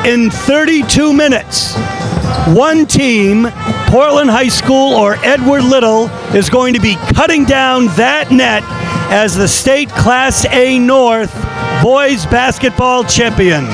In 32 minutes, one team, Portland High School or Edward Little, is going to be cutting down that net as the state Class A North boys basketball champion.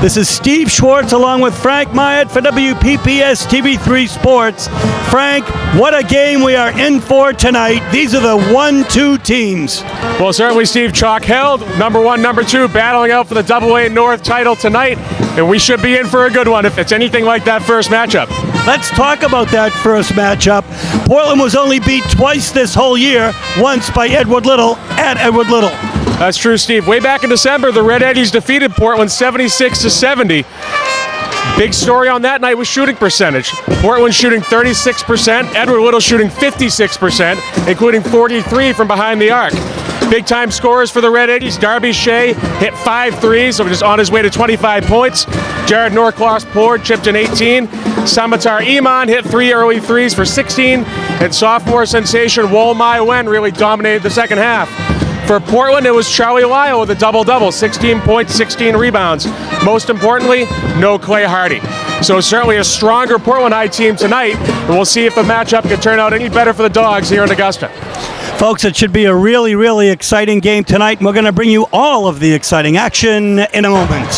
This is Steve Schwartz along with Frank Myatt for WPPS TV3 Sports. Frank, what a game we are in for tonight. These are the 1-2 teams. Well, certainly, Steve. Chalk held. Number 1, number 2 battling out for the AA North title tonight, and we should be in for a good one if it's anything like that first matchup. Let's talk about that first matchup. Portland was only beat twice this whole year, once by Edward Little at Edward Little. That's true, Steve. Way back in December, the Red Eddies defeated Portland 76-70. Big story on that night was shooting percentage. Portland shooting 36%, Edward Little shooting 56%, including 43 from behind the arc. Big-time scorers for the Red Eddies. Darby Shea hit 5 threes, so just on his way to 25 points. Jared Norcross-Pord chipped in 18. Samatar Iman hit 3 early threes for 16. And sophomore sensation Wol Mai Wen really dominated the second half. For Portland, it was Charlie Lyle with a double-double, 16 points, 16 rebounds. Most importantly, no Clay Hardy. So certainly a stronger Portland High team tonight, and we'll see if the matchup can turn out any better for the Dogs here in Augusta. Folks, it should be a really, really exciting game tonight, and we're going to bring you all of the exciting action in a moment.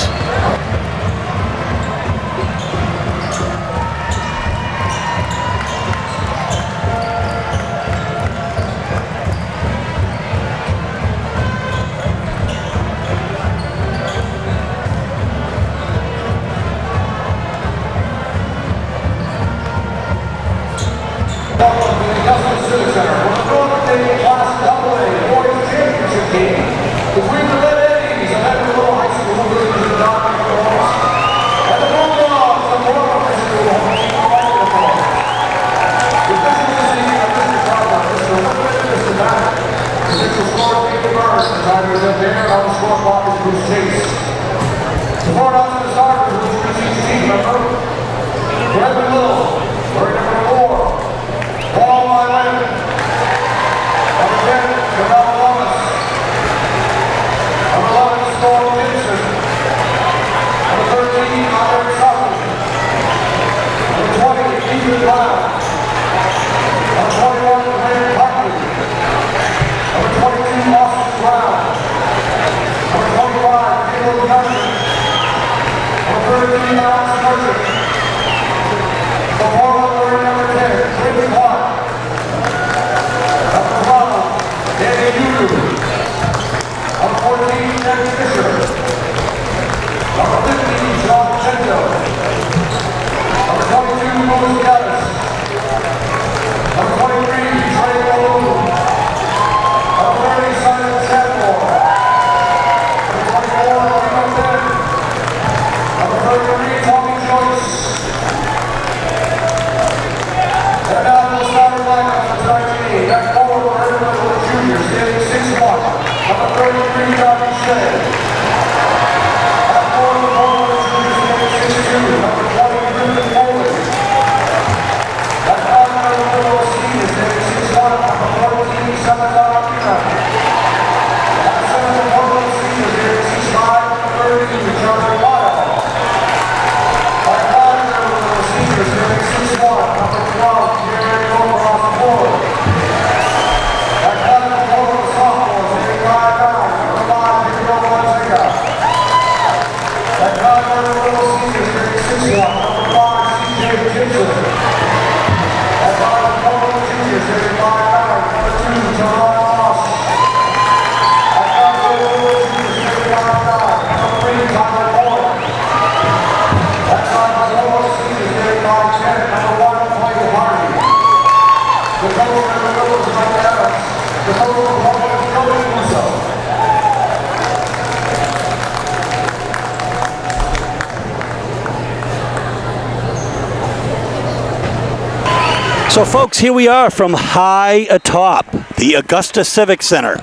So folks, here we are from high atop the Augusta Civic Center.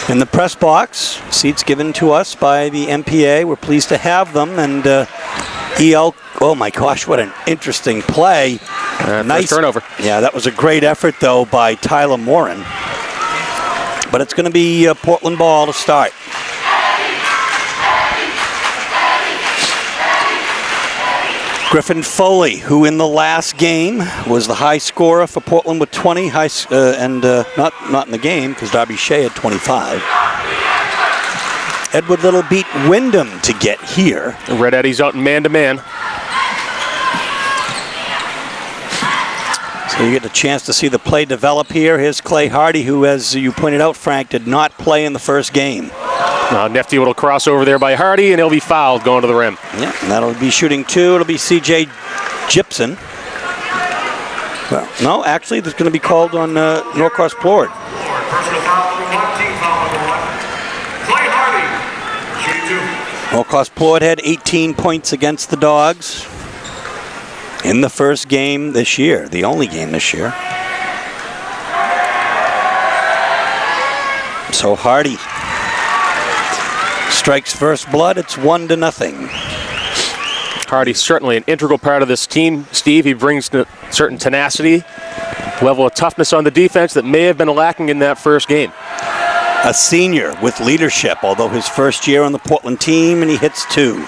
In the press box, seats given to us by the MPA. We're pleased to have them. And EL, oh my gosh, what an interesting play. Nice turnover. Yeah, that was a great effort, though, by Tyler Morin. But it's going to be Portland ball to start. Griffin Foley, who in the last game was the high scorer for Portland with 20, not in the game because Darby Shea had 25. Edward Little beat Wyndham to get here. The Red Eddies out in man-to-man. So you get the chance to see the play develop here. Here's Clay Hardy, who, as you pointed out, Frank, did not play in the first game. Nifty little crossover there by Hardy, and he'll be fouled going to the rim. Yeah, and that'll be shooting 2. It'll be C.J. Gibson. Well, no, actually, there's going to be called on Norcross Plord. Norcross Plord had 18 points against the Dogs in the first game this year, the only game this year. So Hardy strikes first blood. It's 1-0. Hardy's certainly an integral part of this team, Steve. He brings a certain tenacity, level of toughness on the defense that may have been lacking in that first game. A senior with leadership, although his first year on the Portland team, and he hits 2.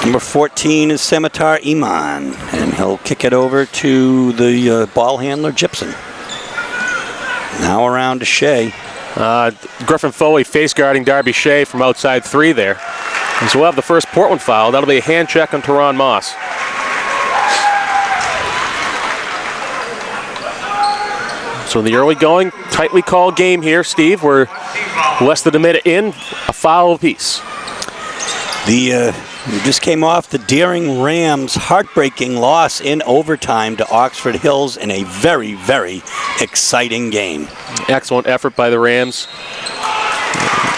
Number 14 is Scimitar Iman, and he'll kick it over to the ball handler, Gibson. Now around to Shea. Griffin Foley face guarding Darby Shea from outside 3 there. And so we'll have the first Portland foul. That'll be a hand check on Teron Moss. So in the early going, tightly called game here, Steve. We're less than a minute in, a foul apiece. We just came off the Deering Rams' heartbreaking loss in overtime to Oxford Hills in a very, very exciting game. Excellent effort by the Rams,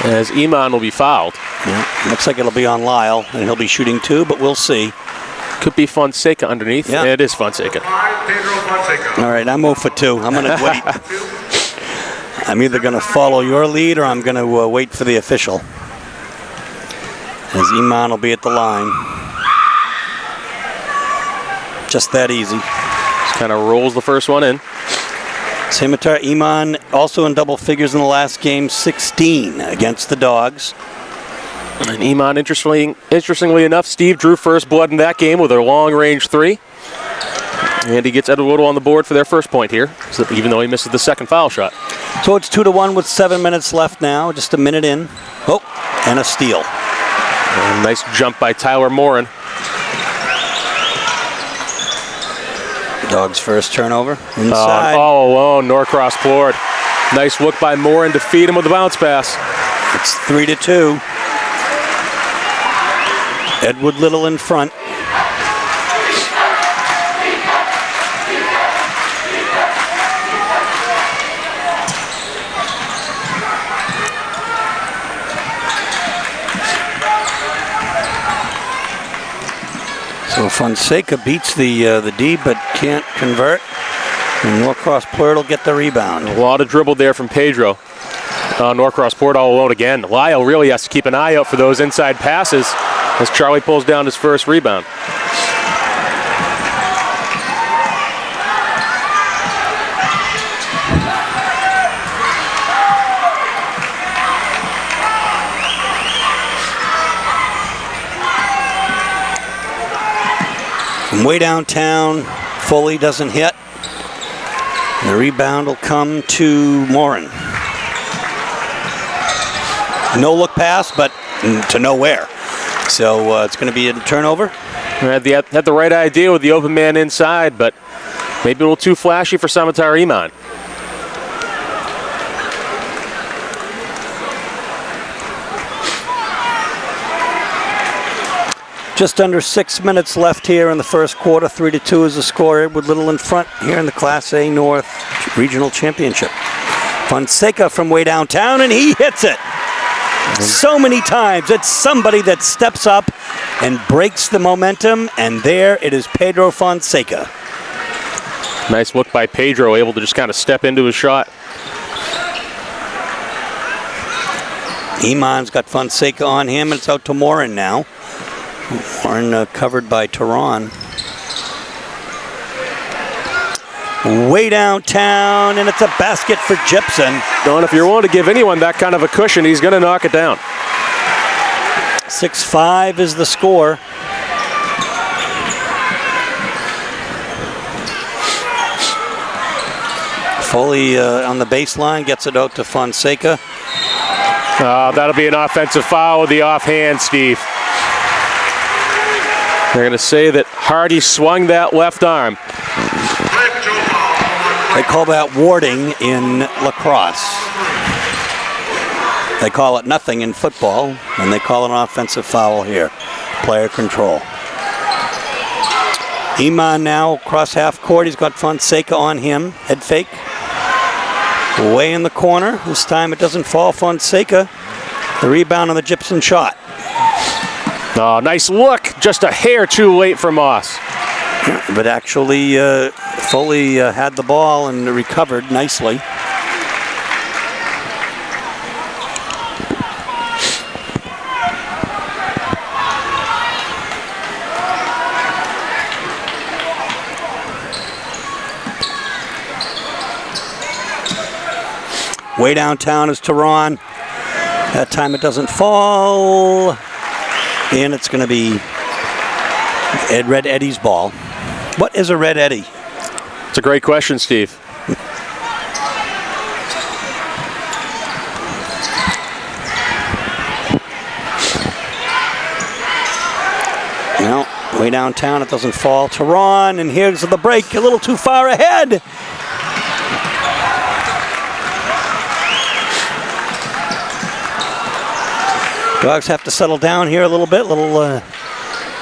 as Iman will be fouled. Yeah, looks like it'll be on Lyle, and he'll be shooting 2, but we'll see. Could be Fonseca underneath. Yeah. It is Fonseca. All right, I'm 0 for 2. I'm going to wait. I'm either going to follow your lead or I'm going to wait for the official. As Iman will be at the line. Just that easy. Just kind of rolls the first one in. Scimitar Iman also in double figures in the last game, 16 against the Dogs. And Iman, interestingly enough, Steve drew first blood in that game with a long-range 3. And he gets Edward Little on the board for their first point here, even though he misses the second foul shot. So it's 2-1 with 7 minutes left now, just a minute in. Oh, and a steal. And nice jump by Tyler Morin. Dogs' first turnover inside. All alone, Norcross Plord. Nice look by Morin to feed him with the bounce pass. It's 3-2. Edward Little in front. So Fonseca beats the D, but can't convert. And Norcross Plord will get the rebound. A lot of dribble there from Pedro. Norcross Plord all alone again. Lyle really has to keep an eye out for those inside passes as Charlie pulls down his first rebound. From way downtown, Foley doesn't hit. The rebound will come to Morin. No look pass, but to nowhere. So it's going to be a turnover. Had the right idea with the open man inside, but maybe a little too flashy for Scimitar Iman. Just under 6 minutes left here in the first quarter. 3-2 is the score. Edward Little in front here in the Class A North Regional Championship. Fonseca from way downtown, and he hits it. So many times. It's somebody that steps up and breaks the momentum, and there it is Pedro Fonseca. Nice look by Pedro, able to just kind of step into his shot. Iman's got Fonseca on him, and it's out to Morin now. Morin covered by Teron. Way downtown, and it's a basket for Gibson. Don, if you're willing to give anyone that kind of a cushion, he's going to knock it down. 6-5 is the score. Foley on the baseline, gets it out to Fonseca. That'll be an offensive foul with the offhand, Steve. They're going to say that Hardy swung that left arm. They call that warding in lacrosse. They call it nothing in football, and they call it an offensive foul here. Player control. Iman now across half court. He's got Fonseca on him. Head fake. Way in the corner. This time it doesn't fall. Fonseca. The rebound on the Gibson shot. Oh, nice look. Just a hair too late for Moss. But actually, Foley had the ball and recovered nicely. Way downtown is Tehran. That time it doesn't fall. And it's going to be Red Eddie's ball. What is a Red Eddie? It's a great question, Steve. No, way downtown it doesn't fall. Tehran, and here's the break. A little too far ahead. Dogs have to settle down here a little bit,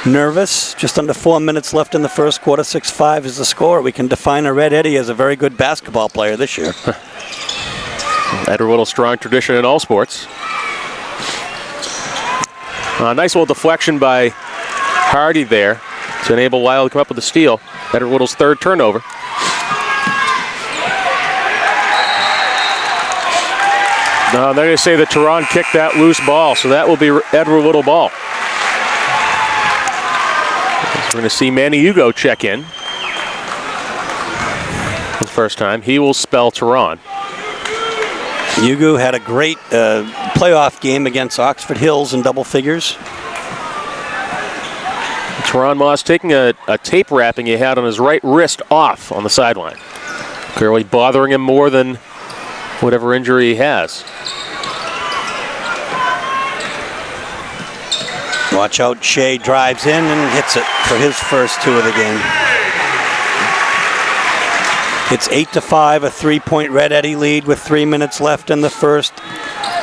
nervous. Just under 4 minutes left in the first quarter. 6-5 is the score. We can define a Red Eddie as a very good basketball player this year. Edward Whittle's strong tradition in all sports. Nice little deflection by Hardy there to enable Lyle to come up with a steal. Edward Whittle's third turnover. They're going to say that Tehran kicked that loose ball, so that will be Edward Whittle ball. So we're going to see Manny Hugo check in. For the first time, he will spell Tehran. Hugo had a great playoff game against Oxford Hills in double figures. Tehran Moss taking a tape wrapping he had on his right wrist off on the sideline. Clearly bothering him more than whatever injury he has. Watch out, Shea drives in and hits it for his first two of the game. It's 8-5, a 3-point Red Eddie lead with 3 minutes left in the first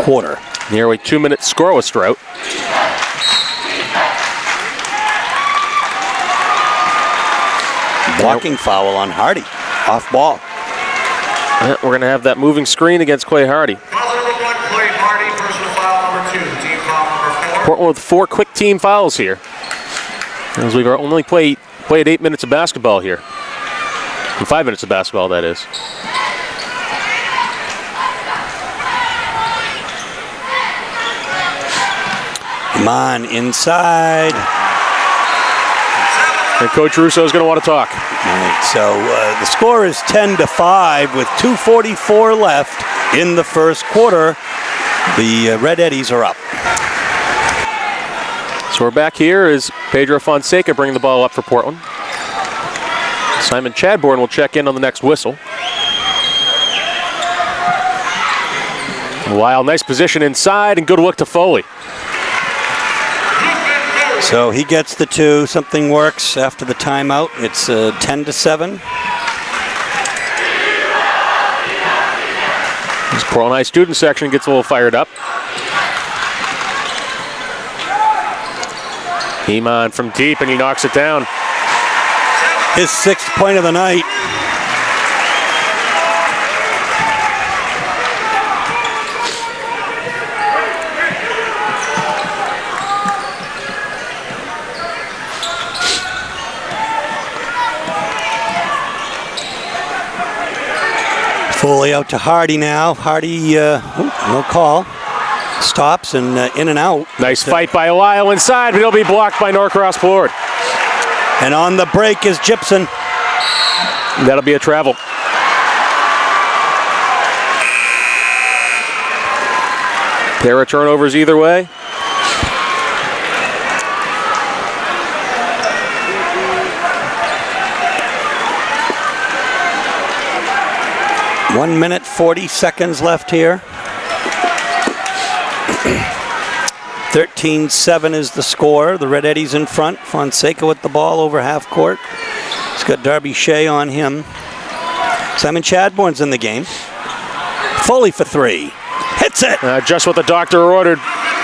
quarter. Nearly 2 minutes scoreless drought. Blocking foul on Hardy, off ball. We're going to have that moving screen against Clay Hardy. Portland with 4 quick team fouls here. As we've only played 8 minutes of basketball here. And 5 minutes of basketball, that is. Iman inside. And Coach Russo is going to want to talk. All right, so the score is 10-5 with 2:44 left in the first quarter. The Red Eddies are up. So we're back here as Pedro Fonseca bringing the ball up for Portland. Simon Chadbourne will check in on the next whistle. Wow, nice position inside and good look to Foley. So he gets the two. Something works after the timeout. It's 10-7. This Portland High student section gets a little fired up. Iman from deep, and he knocks it down. His 6th point of the night. Foley out to Hardy now. Hardy, no call. Stops and in and out. Nice fight by Lyle inside, but he'll be blocked by Norcross Ford. And on the break is Gibson. That'll be a travel. Pair of turnovers either way. 1 minute, 40 seconds left here. 13-7 is the score. The Red Eddies in front. Fonseca with the ball over half court. He's got Darby Shea on him. Simon Chadbourne's in the game. Foley for three. Hits it! Just what the doctor ordered.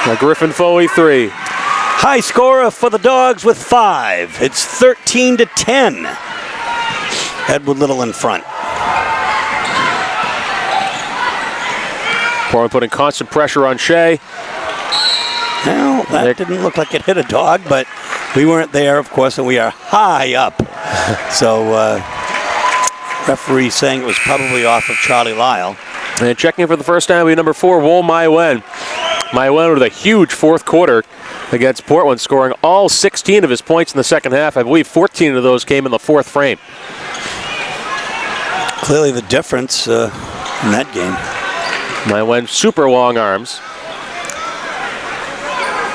A Griffin Foley three. High scorer for the Dogs with 5. It's 13-10. Edward Little in front. Portland putting constant pressure on Shea. Well, that didn't look like it hit a dog, but we weren't there, of course, and we are high up. So, referee saying it was probably off of Charlie Lyle. And checking for the first time, we number 4, Wol Mai Wen. Mai Wen with a huge fourth quarter against Portland, scoring all 16 of his points in the second half. I believe 14 of those came in the fourth frame. Clearly the difference in that game. Mai Wen, super long arms.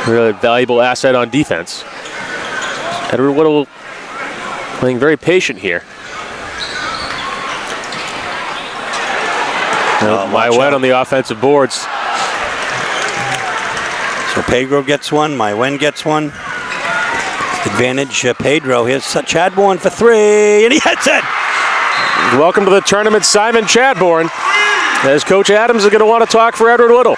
Really valuable asset on defense. Edward Whittle playing very patient here. Mai Wen on the offensive boards. So Pedro gets one, Mai Wen gets one. Advantage Pedro. Here's Chadbourne for three, and he hits it! Welcome to the tournament, Simon Chadbourne. As Coach Adams is going to want to talk for Edward Whittle.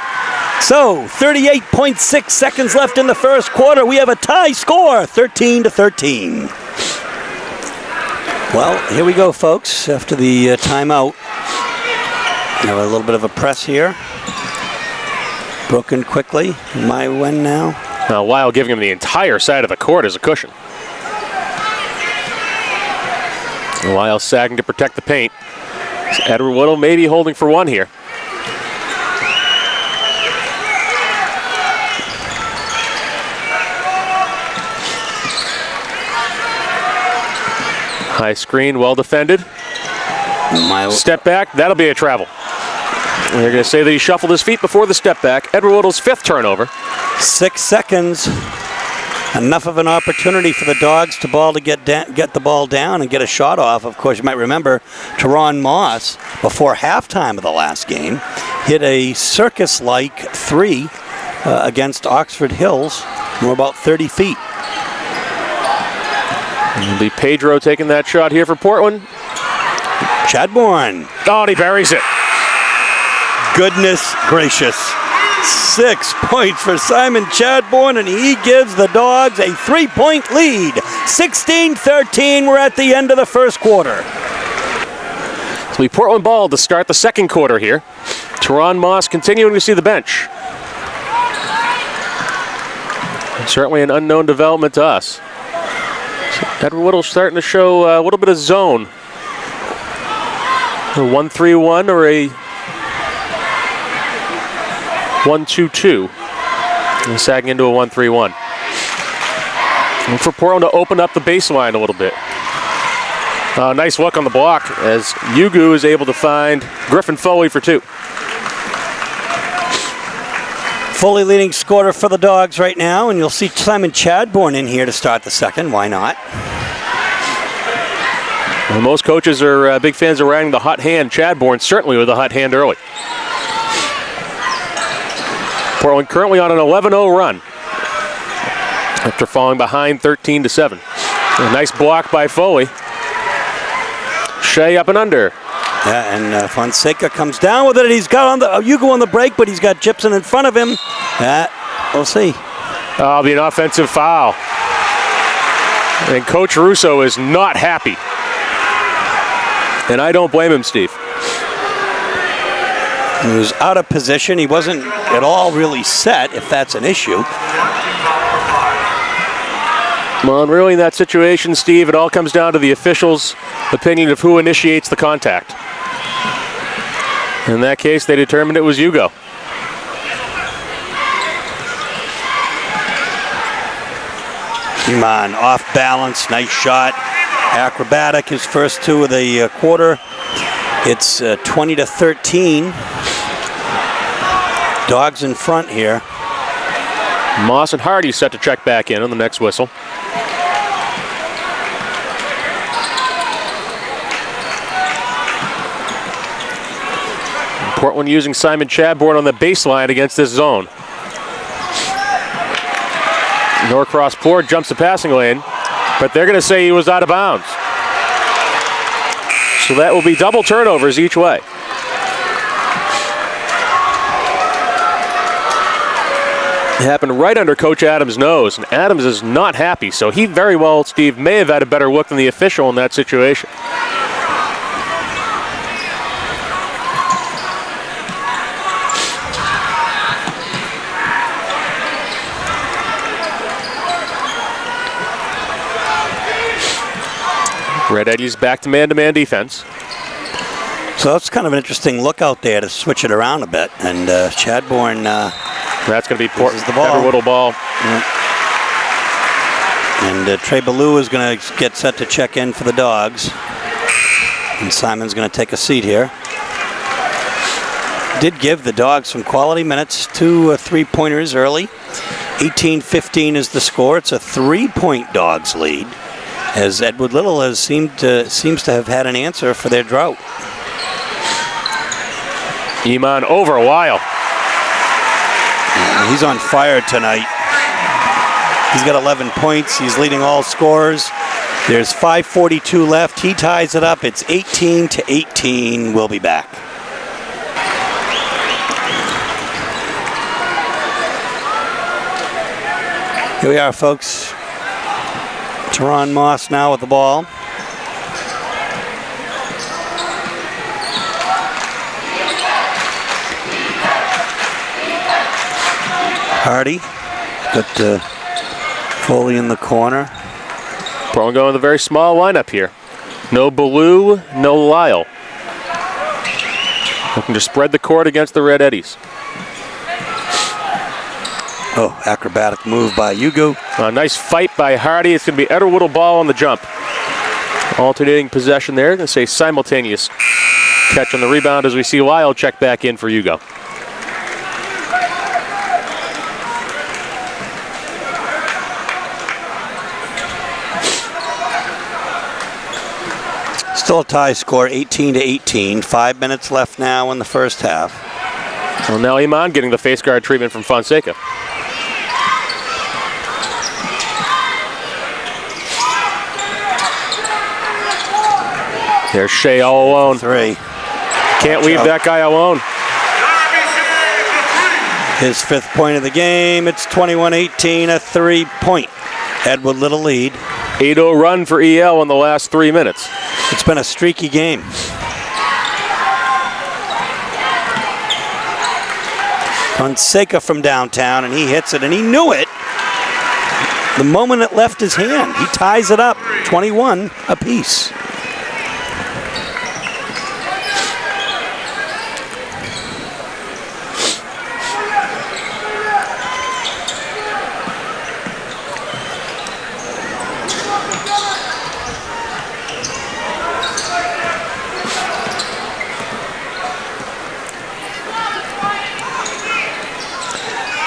So, 38.6 seconds left in the first quarter. We have a tie score, 13-13. Well, here we go, folks, after the timeout. We have a little bit of a press here. Broken quickly. Mai Wen now. Now, Lyle giving him the entire side of the court as a cushion. Lyle sagging to protect the paint. Edward Whittle maybe holding for one here. High screen, well defended. Step back, that'll be a travel. They're going to say that he shuffled his feet before the step back. Edward Whittle's 5th turnover. 6 seconds. Enough of an opportunity for the Dogs to get the ball down and get a shot off. Of course, you might remember Teron Moss, before halftime of the last game, hit a circus-like three against Oxford Hills from about 30 feet. It'll be Pedro taking that shot here for Portland. Chadbourne. Oh, and he buries it. Goodness gracious. 6 points for Simon Chadbourne, and he gives the Dogs a 3-point lead. 16-13, we're at the end of the first quarter. It'll be Portland ball to start the second quarter here. Teron Moss continuing to see the bench. Certainly an unknown development to us. Edward Whittle starting to show a little bit of zone. A 1-3-1 or a 1-2-2. And sagging into a 1-3-1. And for Portland to open up the baseline a little bit. Nice look on the block as Yugu is able to find Griffin Foley for 2. Fully leading scorer for the Dogs right now, and you'll see Simon Chadbourne in here to start the second. Why not? Well, most coaches are big fans of riding the hot hand. Chadbourne certainly with a hot hand early. Portland currently on an 11-0 run after falling behind 13-7. A nice block by Foley. Shea up and under. Yeah, and Fonseca comes down with it. He's got on the Yugo on the break, but he's got Gibson in front of him. We'll see. It'll be an offensive foul. And Coach Russo is not happy. And I don't blame him, Steve. He was out of position. He wasn't at all really set, if that's an issue. Well, and really in that situation, Steve, it all comes down to the officials' opinion of who initiates the contact. In that case, they determined it was Yugo. Come on, off balance, nice shot. Acrobatic, his first 2 of the quarter. It's 20-13. Dogs in front here. Moss and Hardy set to check back in on the next whistle. Portland using Simon Chadbourne on the baseline against this zone. Norcross Poor jumps the passing lane, but they're going to say he was out of bounds. So that will be double turnovers each way. It happened right under Coach Adams' nose, and Adams is not happy, so he very well, Steve, may have had a better look than the official in that situation. Red Eddie's back to man-to-man defense. So it's kind of an interesting look out there to switch it around a bit, and Chadbourne. That's going to be the ball. Edward Whittle ball. Yeah. And Trey Ballou is going to get set to check in for the Dogs. And Simon's going to take a seat here. Did give the Dogs some quality minutes, 2 3-pointers early. 18-15 is the score. It's a 3-point Dogs lead, as Edward Little has seems to have had an answer for their drought. Iman over a while. He's on fire tonight. He's got 11 points. He's leading all scorers. There's 5:42 left. He ties it up. It's 18-18. We'll be back. Here we are, folks. Teron Moss now with the ball. Hardy got Foley in the corner. Portland going with a very small lineup here. No Ballou, no Lyle. Looking to spread the court against the Red Eddies. Oh, acrobatic move by Ugu. A nice fight by Hardy. It's going to be Edward Whittle ball on the jump. Alternating possession there. Going to say simultaneous catch on the rebound as we see Lyle check back in for Ugo. Still a tie score, 18-18. 5 minutes left now in the first half. Well, now Iman getting the face guard treatment from Fonseca. There's Shea all alone. 3. Can't leave that guy alone. His 5th point of the game. It's 21-18, a 3-point. Edward Little lead. 8-0 run for EL in the last 3 minutes. It's been a streaky game. Fonseca from downtown, and he hits it, and he knew it the moment it left his hand. He ties it up, 21 apiece.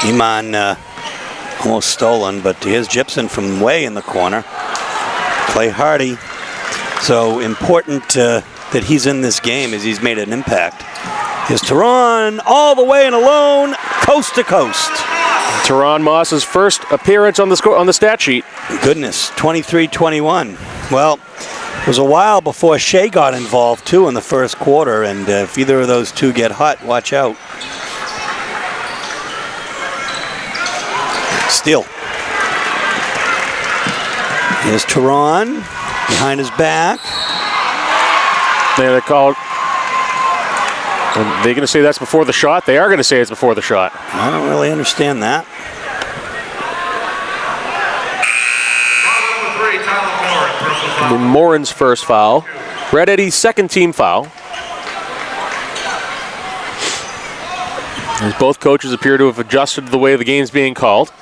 Iman almost stolen, but here's Gibson from way in the corner. Clay Hardy. So important that he's in this game as he's made an impact. Here's Teron all the way and alone, coast to coast. Teron Moss's first appearance on the stat sheet. Goodness, 23-21. Well, it was a while before Shea got involved too in the first quarter, and if either of those two get hot, watch out. Steal. Here's Teron behind his back. They're called. Are they going to say that's before the shot? They are going to say it's before the shot. I don't really understand that. Morin's first foul. Red Eddie's second team foul. As both coaches appear to have adjusted to the way the game's being called.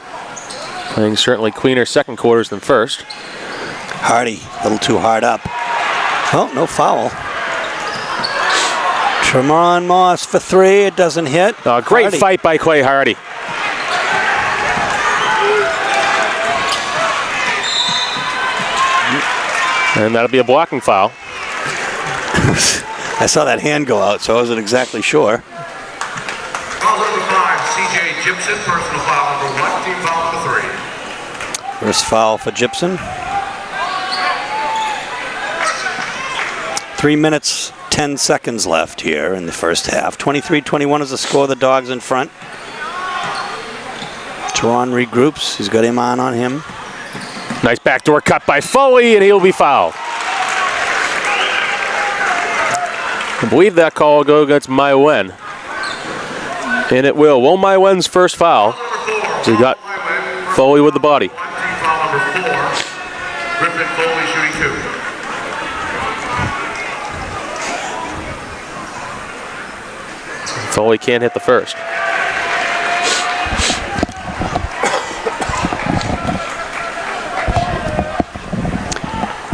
Playing certainly cleaner second quarters than first. Hardy, a little too hard up. Oh, no foul. Teron Moss for 3, it doesn't hit. Great Hardy. Fight by Clay Hardy. And that'll be a blocking foul. I saw that hand go out, so I wasn't exactly sure. Foul number 5, C.J. Gibson. Personal foul number 1, team foul number 3. First foul for Gibson. 3 minutes, 10 seconds left here in the first half. 23-21 is the score. The Dogs in front. Teron regroups. He's got Iman on him. Nice backdoor cut by Foley, and he'll be fouled. I believe that call will go against Mayen. And it will. Will Mayen's first foul. So he got Foley with the body. Team foul number 4. Griffin Foley shooting 2. Foley can't hit the first.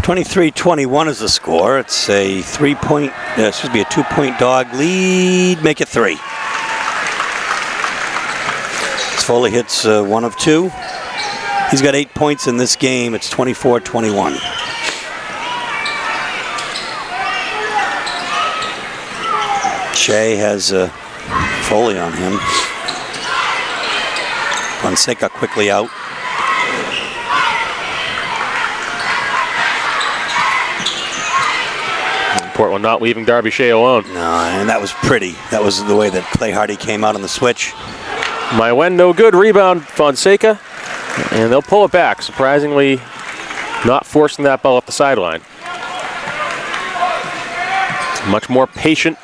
(23-21) is the score. It's a 2-point Dog lead. Make it 3. As Foley hits 1 of 2. He's got 8 points in this game. It's 24-21. Shea has Foley on him. Fonseca quickly out. Portland not leaving Darby Shea alone. No, and that was pretty. That was the way that Clay Hardy came out on the switch. Mayen no good. Rebound Fonseca. And they'll pull it back. Surprisingly, not forcing that ball up the sideline. Much more patient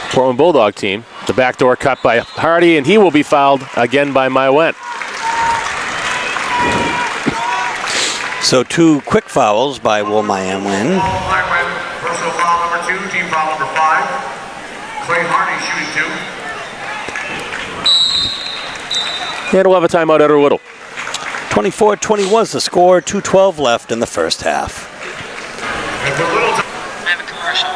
Portland Bulldog team. The backdoor cut by Hardy, and he will be fouled again by Mayen. So 2 quick fouls by Will Mayen. Personal foul number 2, team foul number 5. Clay Hardy shooting 2. And we'll have a timeout, Edward Whittle. 24-21 is the score. 2:12 left in the first half. And for Little I have a commercial.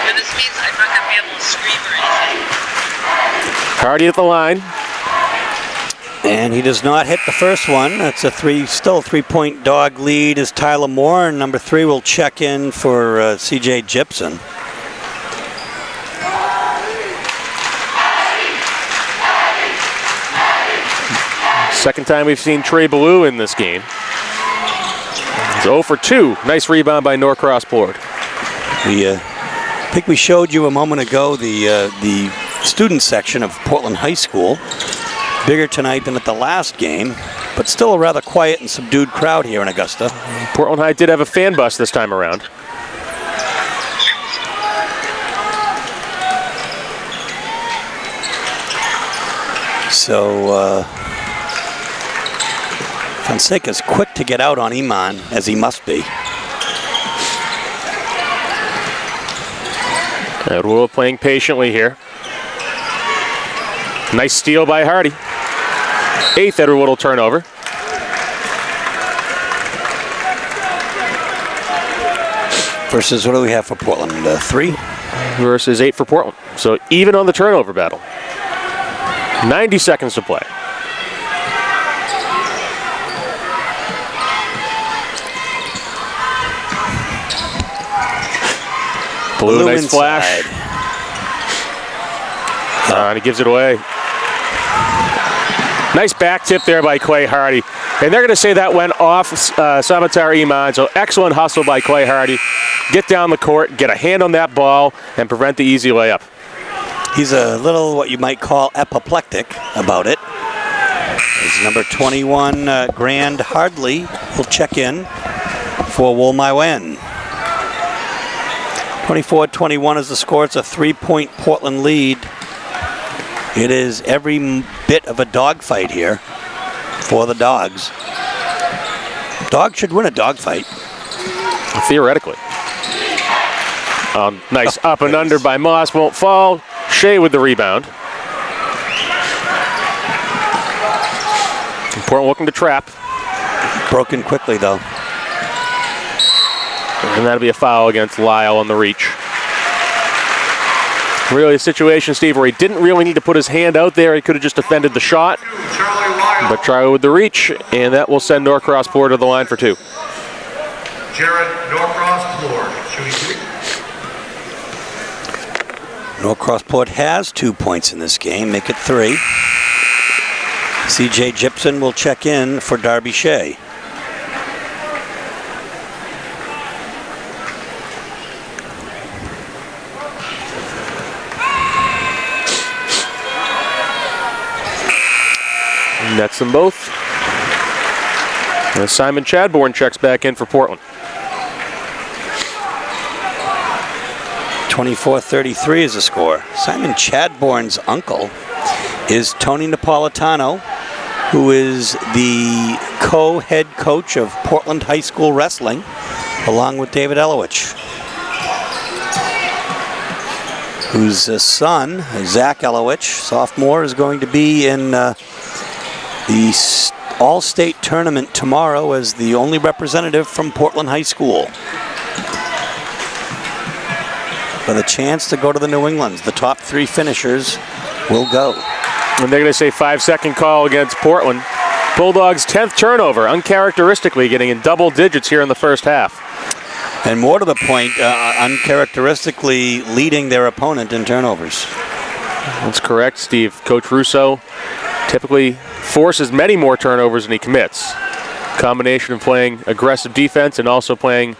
And this means I'm not going to be able to scream or anything. Hardy at the line. And he does not hit the first one. That's still a 3-point Dog lead as Tyler Moore. And number 3 will check in for C.J. Gibson. Second time we've seen Trey Ballou in this game. It's 0 for 2. Nice rebound by Norcross Plord. I think we showed you a moment ago the student section of Portland High School. Bigger tonight than at the last game, but still a rather quiet and subdued crowd here in Augusta. Portland High did have a fan bus this time around. So Fonseca's quick to get out on Iman, as he must be. Edward playing patiently here. Nice steal by Hardy. 8th Edward Whittle turnover. Versus, what do we have for Portland? 3? Versus 8 for Portland. So even on the turnover battle. 90 seconds to play. Blue, nice inside. flash. And he gives it away. Nice back tip there by Clay Hardy. And they're going to say that went off Samatar Iman. So excellent hustle by Clay Hardy. Get down the court, get a hand on that ball, and prevent the easy layup. He's a little, what you might call, apoplectic about it. As number 21, Grand Hardley, will check in for Will Mayen. 24-21 is the score. It's a 3-point Portland lead. It is every bit of a dogfight here for the Dogs. Dogs should win a dogfight. Theoretically. Nice up and under by Moss. Won't fall. Shea with the rebound. Portland looking to trap. Broken quickly, though. And that'll be a foul against Lyle on the reach. Really a situation, Steve, where he didn't really need to put his hand out there. He could have just defended the shot. But Charlie with the reach, and that will send Norcross Plord to the line for 2. Jared Norcross Plord shooting 2. Norcrossport has 2 points in this game, make it 3. C.J. Gibson will check in for Darby Shea. Nets them both. And Simon Chadbourne checks back in for Portland. 24-33 is the score. Simon Chadbourne's uncle is Tony Napolitano, who is the co-head coach of Portland High School Wrestling, along with David Elowich, whose son, Zach Elowich, sophomore, is going to be in the All-State Tournament tomorrow as the only representative from Portland High School. For the chance to go to the New Englands. The top 3 finishers will go. And they're going to say 5-second call against Portland. Bulldogs' 10th turnover, uncharacteristically getting in double digits here in the first half. And more to the point, uncharacteristically leading their opponent in turnovers. That's correct, Steve. Coach Russo typically forces many more turnovers than he commits. Combination of playing aggressive defense and also playing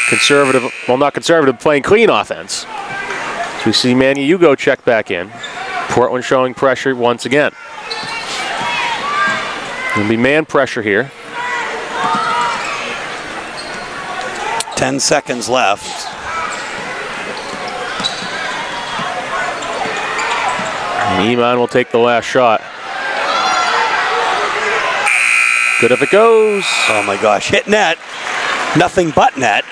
conservative, well, not conservative, playing clean offense. So we see Manny Hugo check back in. Portland showing pressure once again. It'll be man pressure here. 10 seconds left. And Iman will take the last shot. Good if it goes. Oh my gosh, hit net. Nothing but net,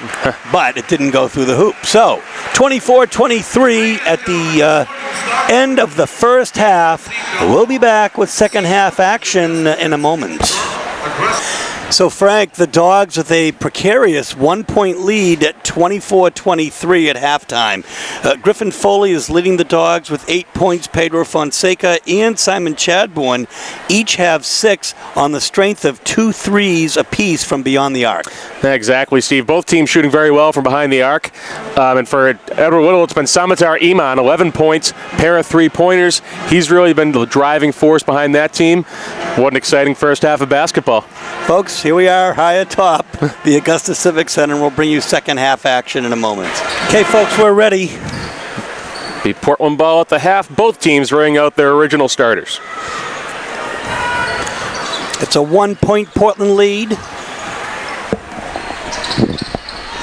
but it didn't go through the hoop. So, 24-23 at the end of the first half. We'll be back with second half action in a moment. So, Frank, the Dogs with a precarious 1-point lead at 24-23 at halftime. Griffin Foley is leading the Dogs with 8 points. Pedro Fonseca and Simon Chadbourne each have 6 on the strength of 2 threes apiece from beyond the arc. Exactly, Steve. Both teams shooting very well from behind the arc. And for Edward Little, it's been Samatar Iman, 11 points, pair of 3-pointers. He's really been the driving force behind that team. What an exciting first half of basketball. Folks, here we are high atop the Augusta Civic Center, and we'll bring you second half action in a moment. Okay, folks, we're ready. The Portland ball at the half. Both teams running out their original starters. It's a 1-point Portland lead.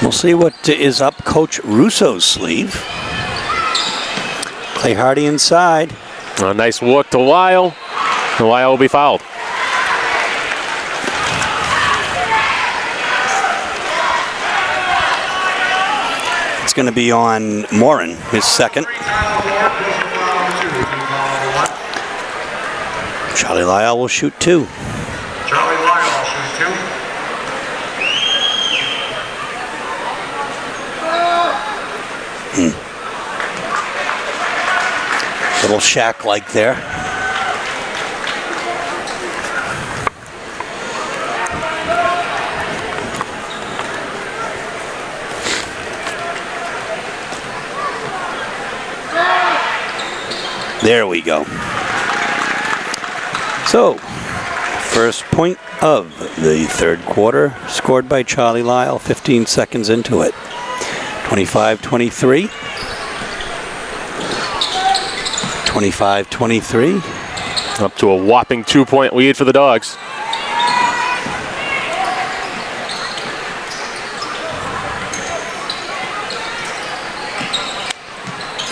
We'll see what is up Coach Russo's sleeve. Clay Hardy inside. A nice look to Lyle. And Lyle will be fouled. It's going to be on Morin, his second. Charlie Lyle will shoot 2. Charlie Lyle will shoot 2. Little shack-like there. There we go. So, first point of the third quarter, scored by Charlie Lyle, 15 seconds into it. 25-23. 25-23. Up to a whopping 2-point lead for the Dogs.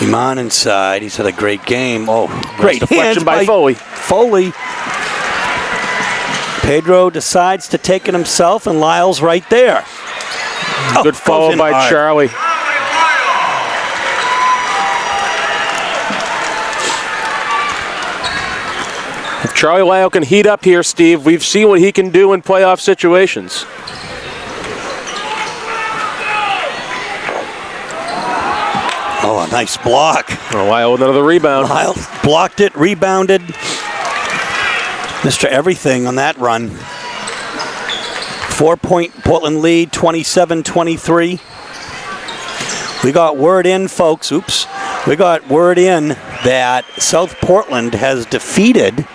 Iman inside. He's had a great game. Oh, great deflection by Foley. Pedro decides to take it himself, and Lyle's right there. Good follow by hard. Charlie. If Charlie Lyle can heat up here, Steve, we've seen what he can do in playoff situations. Oh, a nice block. Lyle with another rebound. Lyle blocked it, rebounded. Mr. Everything on that run. 4-point Portland lead, 27-23. We got word in, folks. Oops. We got word in that South Portland has defeated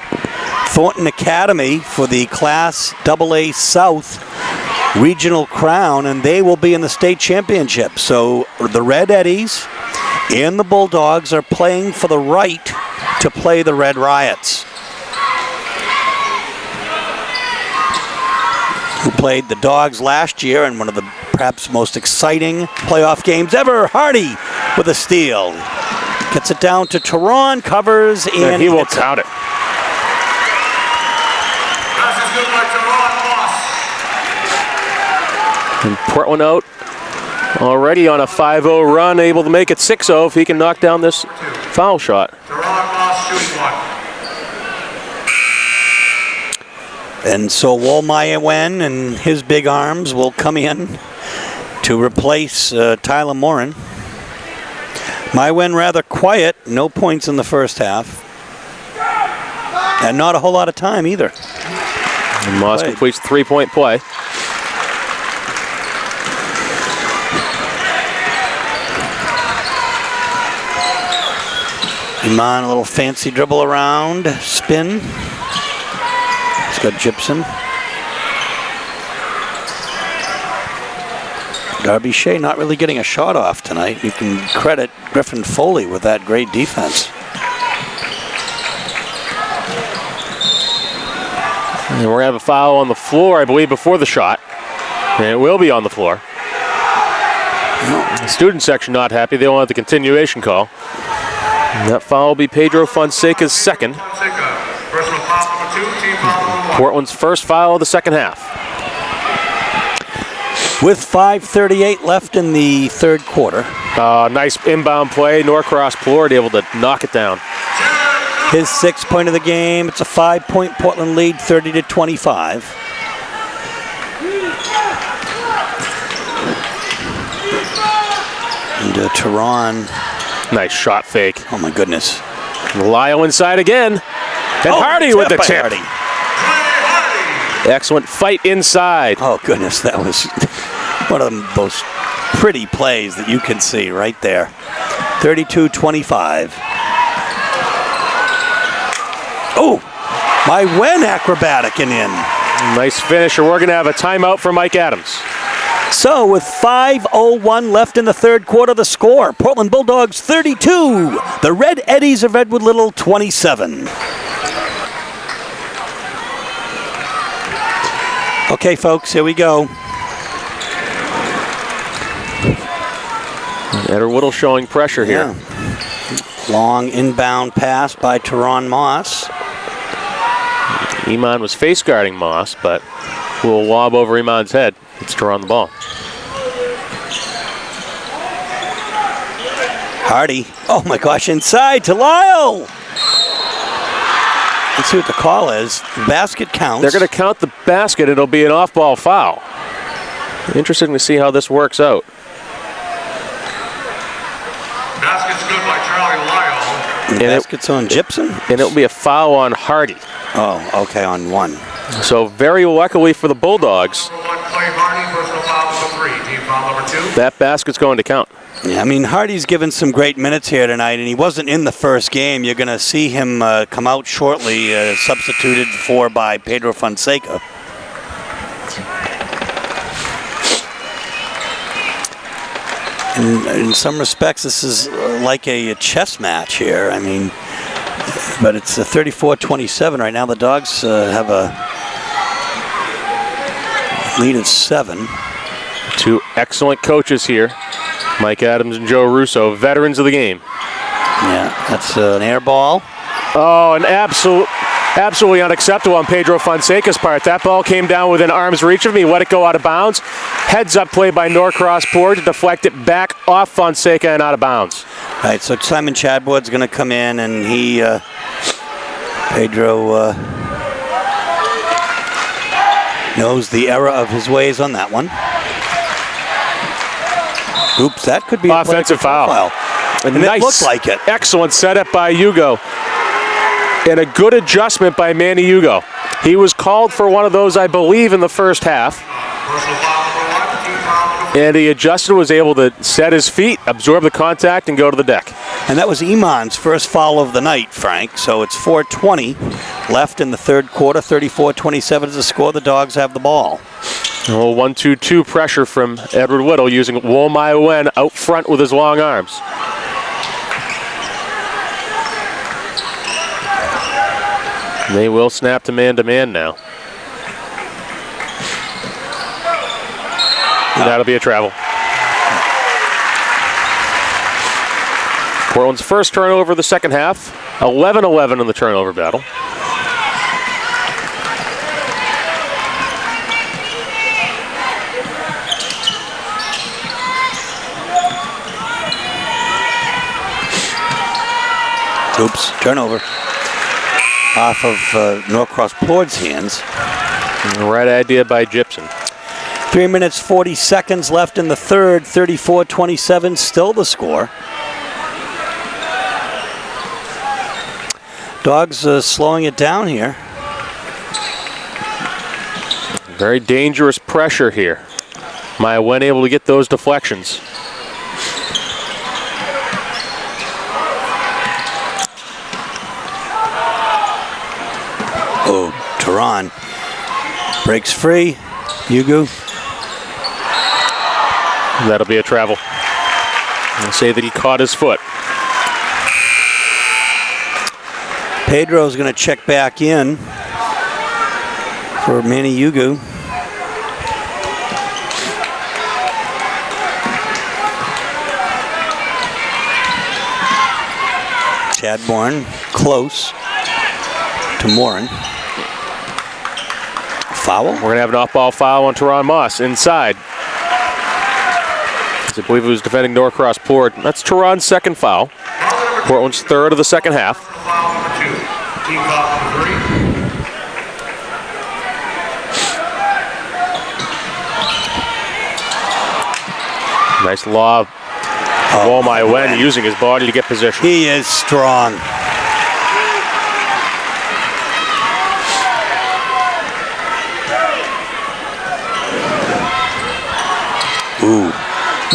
Thornton Academy for the Class AA South regional crown, and they will be in the state championship. So the Red Eddies and the Bulldogs are playing for the right to play the Red Riots, who played the Dogs last year in one of the perhaps most exciting playoff games ever. Hardy with a steal. Gets it down to Tehran, covers, and he will count it. Pass is good by Tehran Moss. And Portland out already on a 5-0 run, able to make it 6-0 if he can knock down this foul shot. Tehran Moss shooting one. And so Wolmeyer and his big arms will come in to replace Tyler Morin. Mywen rather quiet, no points in the first half. And not a whole lot of time either. And Moss completes 3-point play. Iman, a little fancy dribble around, spin. He's got Gibson. Darby Shea not really getting a shot off tonight. You can credit Griffin Foley with that great defense. And we're going to have a foul on the floor, I believe, before the shot. And it will be on the floor. The student section not happy. They want the continuation call. And that foul will be Pedro Fonseca's second. Fonseca, personal foul number 2, team foul number 1. Portland's first foul of the second half. With 5:38 left in the third quarter. Nice inbound play. Norcross Plord able to knock it down. His 6th point of the game. It's a 5-point Portland lead, 30-25. And Tehran. Nice shot fake. Oh my goodness. Lyle inside again. And Hardy with the by tip. Hardy. Excellent fight inside. Oh goodness, that was one of the most pretty plays that you can see right there. 32-25. Oh, Mywen acrobatic and in. Nice finish, and we're going to have a timeout for Mike Adams. So with 5:01 left in the third quarter, the score, Portland Bulldogs 32, the Red Eddies of Edward Little 27. Okay, folks, here we go. Edward Whittle showing pressure here. Yeah. Long inbound pass by Tehran Moss. Iman was face guarding Moss, but will lob over Iman's head. It's Tehran the ball. Hardy. Oh my gosh, inside to Lyle. Let's see what the call is. The basket counts. They're going to count the basket. It'll be an off-ball foul. Interesting to see how this works out. Basket's good by Charlie Lyle. And basket's on Gibson. And it'll be a foul on Hardy. Oh, okay, on one. So very luckily for the Bulldogs, Number 1, Clay Hardy, personal foul number 3, team foul number 2. that basket's going to count. Yeah, I mean, Hardy's given some great minutes here tonight, and he wasn't in the first game. You're going to see him come out shortly, substituted for by Pedro Fonseca. In some respects, this is like a chess match here. I mean, but it's a 34-27 right now. The Dogs have a lead of 7. Two excellent coaches here, Mike Adams and Joe Russo, veterans of the game. Yeah, that's an air ball. Oh, an absolutely unacceptable on Pedro Fonseca's part. That ball came down within arm's reach of me, let it go out of bounds. Heads up play by Norcross Plord to deflect it back off Fonseca and out of bounds. All right, so Simon Chadwood's going to come in, and Pedro knows the error of his ways on that one. Oops, that could be an offensive foul. And nice, it looked like it. Excellent setup by Hugo. And a good adjustment by Manny Hugo. He was called for one of those, I believe, in the first half. Personal foul number 1, team foul number 4. And he adjusted, was able to set his feet, absorb the contact, and go to the deck. And that was Iman's first foul of the night, Frank. So it's 4:20 left in the third quarter. 34-27 is the score. The Dogs have the ball. A little 1-2-2 pressure from Edward Whittle using Womai Wen out front with his long arms. And they will snap to man now. That'll be a travel. Portland's first turnover of the second half. 11-11 in the turnover battle. Oops, turnover. Off of Norcross Pord's hands. Right idea by Gibson. 3 minutes, 40 seconds left in the third. 34-27, still the score. Dogs slowing it down here. Very dangerous pressure here. Maya Wen able to get those deflections. Oh, Tehran breaks free. Yugu. That'll be a travel. I'll say that he caught his foot. Pedro's going to check back in for Manny Yugu. Chadbourne close to Morin. Foul. We're going to have an off-ball foul on Teron Moss inside. I believe he was defending Norcross Port. That's Teron's second foul. Portland's third of the second half. Foul number 2. Team foul number 3. Nice lob. Womai Wen using his body to get position. He is strong. Ooh,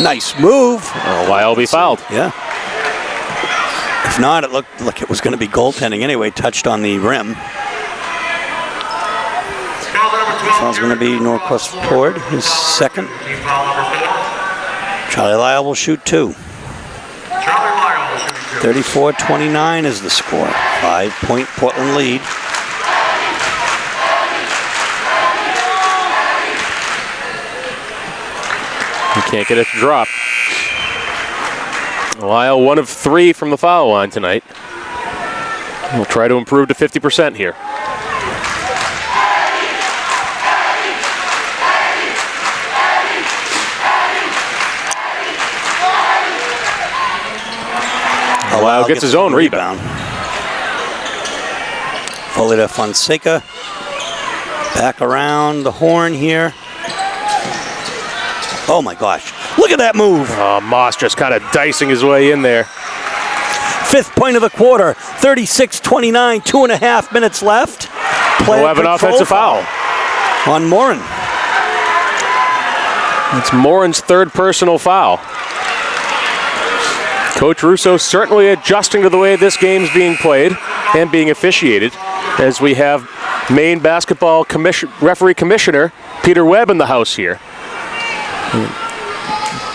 nice move. Lyle be fouled. Yeah. If not, it looked like it was going to be goaltending anyway. Touched on the rim. Foul's going to be Norcross Port, his second. Team foul number 4. Charlie Lyle will shoot 2. Charlie Lyle will shoot 2. 34-29 is the score. 5-point Portland lead. He can't get it to drop. Lyle 1 of 3 from the foul line tonight. We'll try to improve to 50% here. Lyle gets his own rebound. Fully to Fonseca. Back around the horn here. Oh my gosh. Look at that move. Moss just kind of dicing his way in there. 5th point of the quarter. 36-29. 2.5 minutes left. We'll have an offensive foul on Morin. It's Morin's third personal foul. Coach Russo certainly adjusting to the way this game's being played and being officiated, as we have Maine basketball referee commissioner Peter Webb in the house here.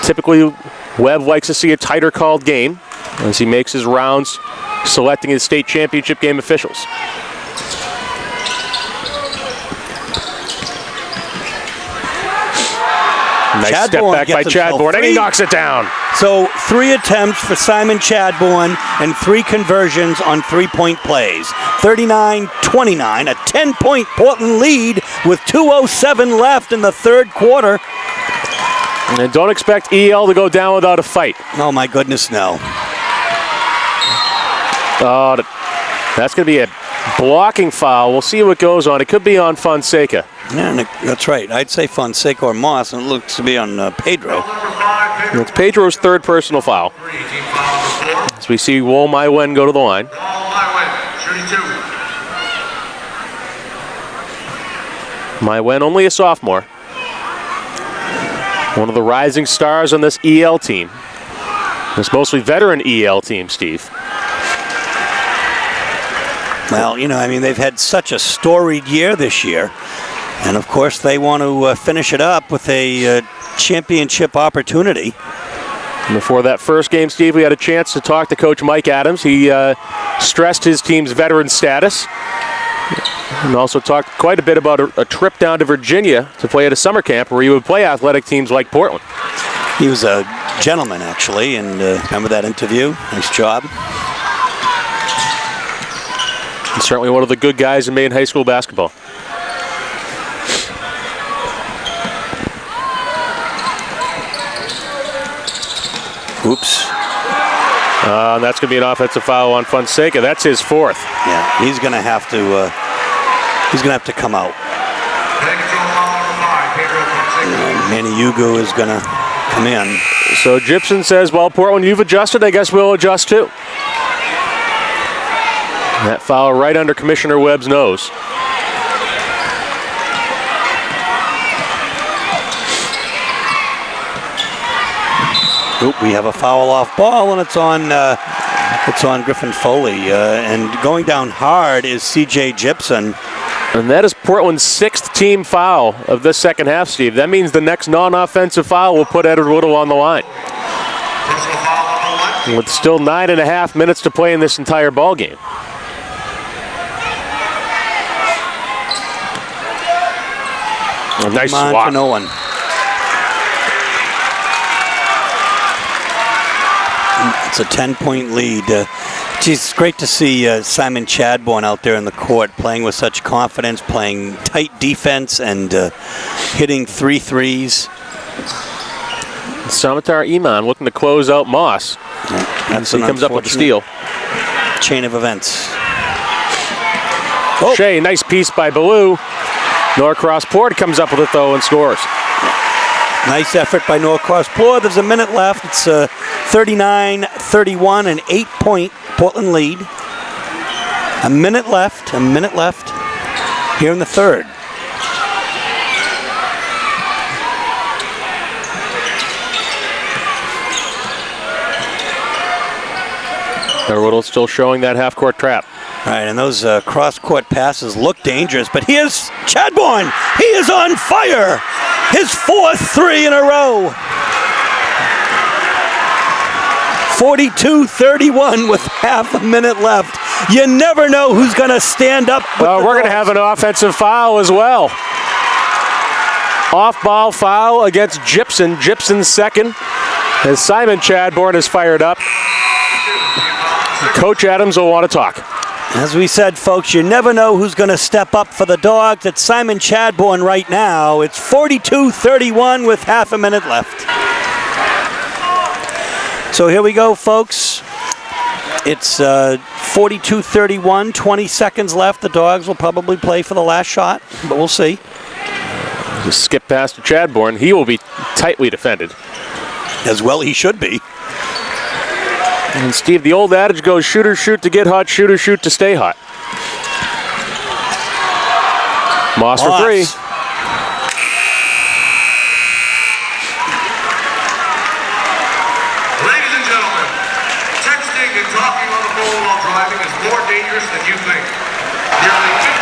Typically, Webb likes to see a tighter called game as he makes his rounds selecting his state championship game officials. Nice step back by Chadbourne, and he knocks it down. So 3 attempts for Simon Chadbourne and 3 conversions on 3-point plays. 39-29, a 10-point Portland lead with 2:07 left in the third quarter. And don't expect EL to go down without a fight. Oh my goodness, no. That's going to be a blocking foul. We'll see what goes on. It could be on Fonseca. Yeah, that's right. I'd say Fonseca or Moss, and it looks to be on Pedro. It's Pedro's third personal foul. As we see Womai Wen go to the line. Mai Wen, only a sophomore. One of the rising stars on this EL team. It's mostly veteran EL team, Steve. Well, you know, I mean, they've had such a storied year this year. And, of course, they want to finish it up with a championship opportunity. And before that first game, Steve, we had a chance to talk to Coach Mike Adams. He stressed his team's veteran status and also talked quite a bit about a trip down to Virginia to play at a summer camp where he would play athletic teams like Portland. He was a gentleman, actually, and remember that interview? Nice job. And certainly one of the good guys in Maine high school basketball. Oops. And that's going to be an offensive foul on Fonseca. That's his fourth. Yeah, he's going to have to. He's going to have to come out. Manny Ugo is going to come in. So Gibson says, "Well, Portland, you've adjusted. I guess we'll adjust too." That foul right under Commissioner Webb's nose. Oop, we have a foul off ball, and it's on Griffin Foley. And going down hard is C.J. Gibson. And that is Portland's sixth team foul of this second half, Steve. That means the next non-offensive foul will put Edward Whittle on the line. With still 9.5 minutes to play in this entire ball game. A nice swat. For no one. It's a 10-point lead. It's great to see Simon Chadbourne out there in the court playing with such confidence, playing tight defense and hitting 3 threes. Samatar Iman looking to close out Moss. That's he comes up with the steal. Chain of events. Oh. Shea, nice piece by Ballou. Norcross Port comes up with a throw and scores. Nice effort by Norcross Port. There's a minute left. It's 39-31, an 8-point Portland lead. A minute left here in the third. Whittle still showing that half-court trap. All right, and those cross-court passes look dangerous, but here's Chadbourne. He is on fire. His fourth 3 in a row. 42-31 with half a minute left. You never know who's going to stand up. We're going to have an offensive foul as well. Off-ball foul against Gibson. Gibson's second. As Simon Chadbourne is fired up. Coach Adams will want to talk. As we said, folks, you never know who's going to step up for the Dogs. It's Simon Chadbourne right now. It's 42-31 with half a minute left. So here we go, folks. It's 42-31, 20 seconds left. The Dogs will probably play for the last shot, but we'll see. Just skip past to Chadbourne. He will be tightly defended. As well he should be. And Steve, the old adage goes, shooter shoot to get hot, shooter shoot to stay hot. Moss for 3. Ladies and gentlemen, texting and talking on the phone while driving is more dangerous than you think. Nearly 50.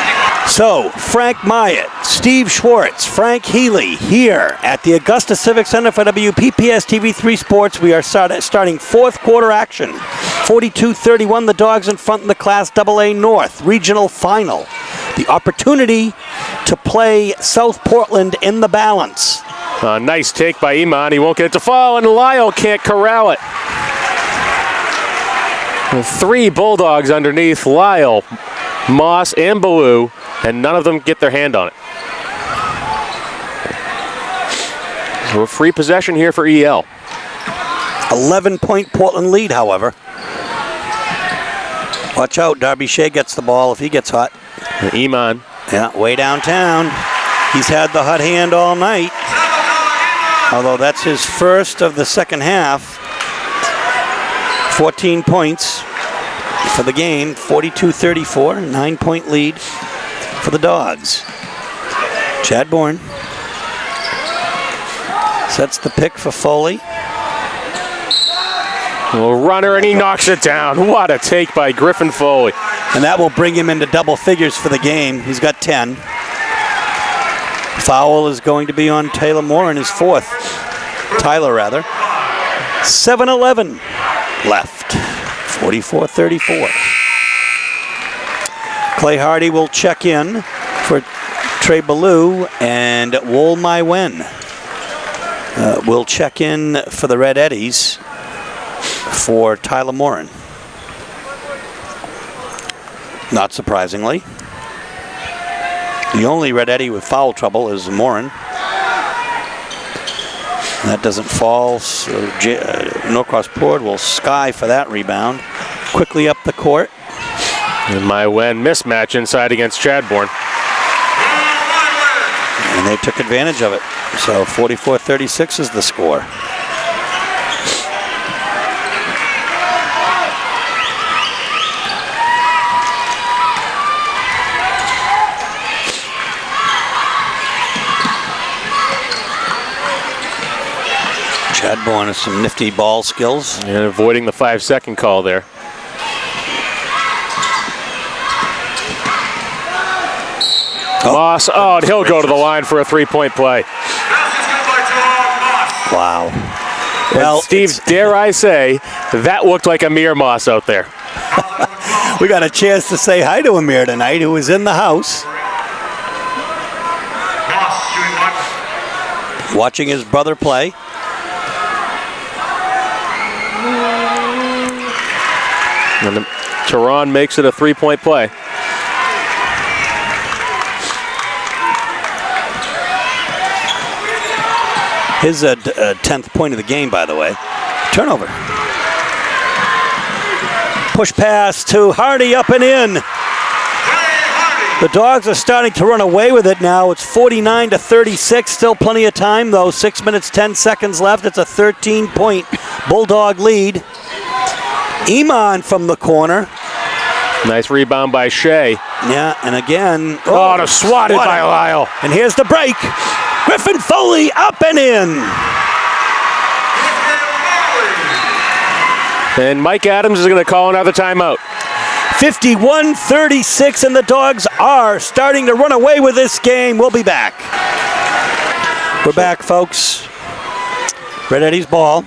So, Frank Myatt, Steve Schwartz, Frank Healy here at the Augusta Civic Center for WPPS TV3 Sports. We are starting fourth quarter action. 42-31, the Dogs in front in the Class AA North Regional Final. The opportunity to play South Portland in the balance. Nice take by Iman. He won't get it to fall, and Lyle can't corral it. With 3 Bulldogs underneath, Lyle, Moss, and Ballou, and none of them get their hand on it. So a free possession here for EL. 11-point Portland lead, however. Watch out, Darby Shea gets the ball if he gets hot. And Iman. Yeah, way downtown. He's had the hot hand all night. Although that's his first of the second half. 14 points for the game, 42-34, 9-point lead for the Dogs. Chadbourne sets the pick for Foley. Runner, and he knocks it down. What a take by Griffin Foley. And that will bring him into double figures for the game. He's got 10. Foul is going to be on Taylor Moore in his fourth. Tyler, rather. 7:11 left. 44-34. Clay Hardy will check in for Trey Ballou, and Wol Mai Wen will check in for the Red Eddies for Tyler Morin. Not surprisingly. The only Red Eddy with foul trouble is Morin. That doesn't fall, so Norcross Port will sky for that rebound. Quickly up the court. And Mai Wen mismatch inside against Chadbourne. And they took advantage of it. So 44-36 is the score. Chadbourne has some nifty ball skills. And avoiding the 5-second call there. Moss, oh, and he'll go to the line for a three-point play. Wow. Well, Steve, dare I say, that looked like Amir Moss out there. We got a chance to say hi to Amir tonight, who was in the house. Watching his brother play. And Tehran makes it a three-point play. His 10th point of the game, by the way. Turnover. Push pass to Hardy, up and in. The Dogs are starting to run away with it now. It's 49-36. Still plenty of time, though. 6 minutes, 10 seconds left. It's a 13-point Bulldog lead. Iman from the corner. Nice rebound by Shea. Yeah, and again. Oh, swatted by Lyle. And here's the break. Griffin Foley up and in. And Mike Adams is going to call another timeout. 51-36, and the Dogs are starting to run away with this game. We'll be back. We're back, folks. Red Eddy's ball.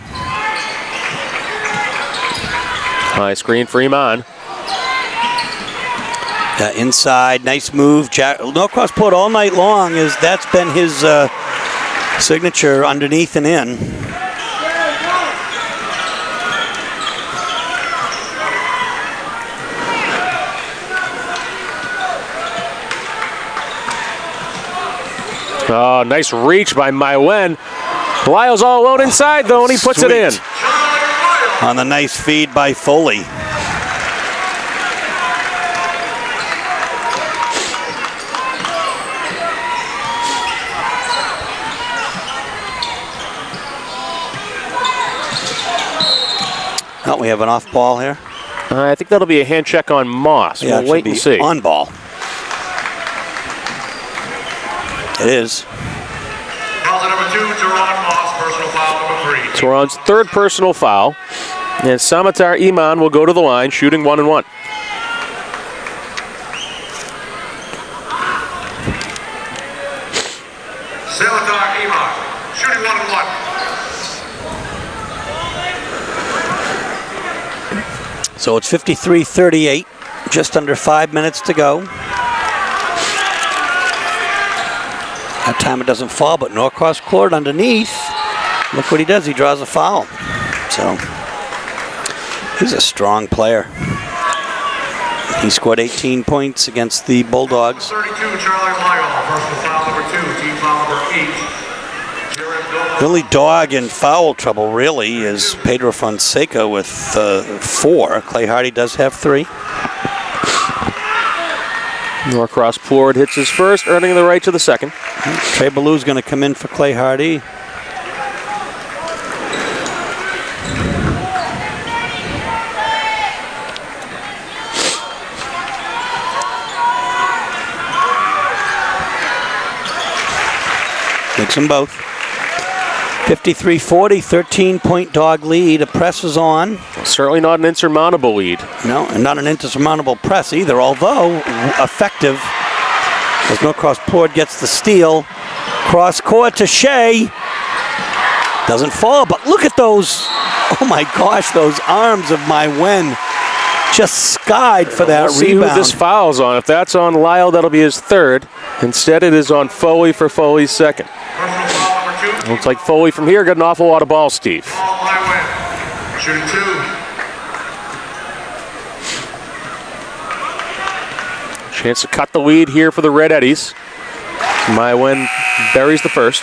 High screen for Iman. Inside, nice move. Norcross Port all night long, that's been his signature, underneath and in. Oh, nice reach by Mai Wen. Lyle's all alone inside, though, and he puts it in. On the nice feed by Foley. Oh, we have an off ball here. I think that'll be a hand check on Moss. Yeah, we'll wait and see. On ball. It is. Foul number 2, Tehran Moss, personal foul number 3. Tehran's third personal foul. And Samatar Iman will go to the line, shooting 1-1. Samatar Iman, shooting 1-1. So it's 53-38, just under 5 minutes to go. That time it doesn't fall, but Norcross Court underneath. Look what he does, he draws a foul. So he's a strong player. He scored 18 points against the Bulldogs. 32, Charlie Lyle, personal foul number 2, team foul number 8. The only dog in foul trouble, really, is Pedro Fonseca with 4. Clay Hardy does have 3. Norcross Port hits his first, earning the right to the second. Trey Ballou's going to come in for Clay Hardy. Takes them both. 53-40, 13-point dog lead. A press is on. Certainly not an insurmountable lead. No, and not an insurmountable press either, although effective. As Norcross Port gets the steal. Cross court to Shea. Doesn't fall, but look at those. Oh my gosh, those arms of my Wen just skied for that We'll see rebound. who this foul's on. If that's on Lyle, that'll be his third. Instead, it is on Foley for Foley's second. Personal foul number 2. Looks like Foley from here got an awful lot of ball, Steve. Ball by Wynn. Shooting 2. Chance to cut the lead here for the Red Eddies. Mayen buries the first.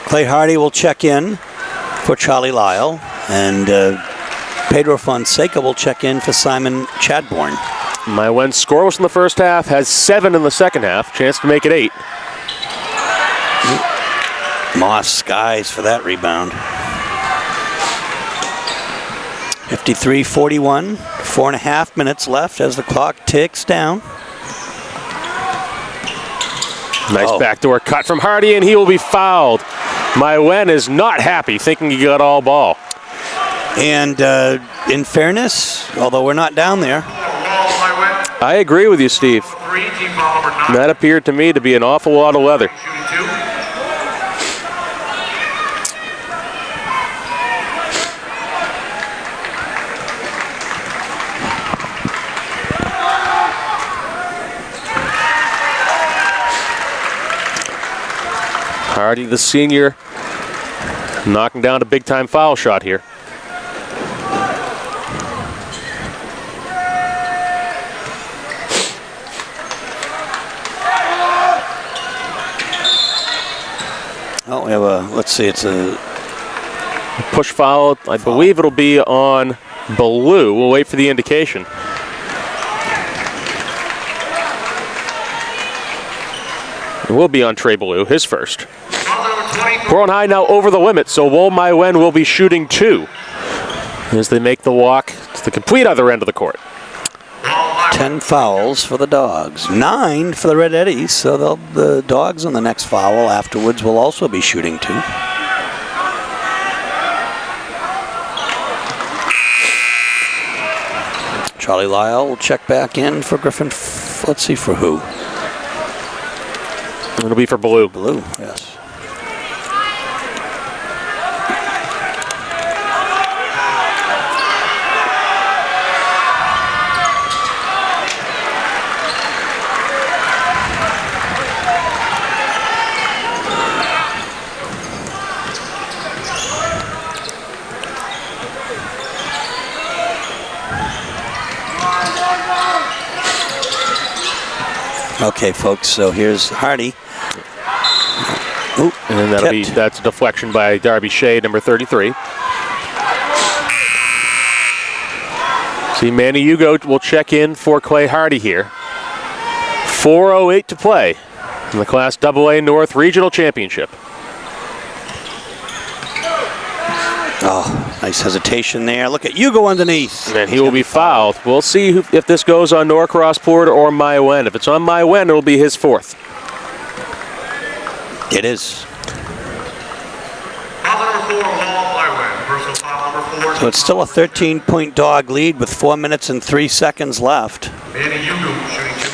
Clay Hardy will check in for Charlie Lyle, and Pedro Fonseca will check in for Simon Chadbourne. Mayen scoreless in the first half, has 7 in the second half. Chance to make it 8. Moss skies for that rebound. 53-41, 4.5 minutes left as the clock ticks down. Nice backdoor cut from Hardy, and he will be fouled. Mayen is not happy, thinking he got all ball. And in fairness, although we're not down there, I agree with you, Steve. 3, team foul number 9. That appeared to me to be an awful lot of leather. Shooting 2. Hardy, the senior, knocking down a big-time foul shot here. oh, we have a, let's see, it's a Push foul, I believe it'll be on Ballou. We'll wait for the indication. It will be on Trey Ballou, his first. Foul number 23. Portland High now over the limit, so Wol Mayen will be shooting 2 as they make the walk to the complete other end of the court. 10 fouls for the Dogs, 9 for the Red Eddies, so the Dogs on the next foul afterwards will also be shooting 2. Charlie Lyle will check back in for Griffin. Let's see for who. It'll be for Ballou. Blue, yes. Okay, folks, so here's Hardy. Ooh, And that's a deflection by Darby Shea, number 33. See, Manny Hugo will check in for Clay Hardy here. 4:08 to play in the Class AA North Regional Championship. Oh, nice hesitation there. Look at Hugo underneath. And he will be fouled. We'll see if this goes on Norcross Port or Mayen. If it's on Mayen, it'll be his 4th. It is. Foul number 4, Wall Mayen. Personal foul number 4. So it's still a 13-point dog lead with 4 minutes and 3 seconds left. Manny Hugo shooting 2.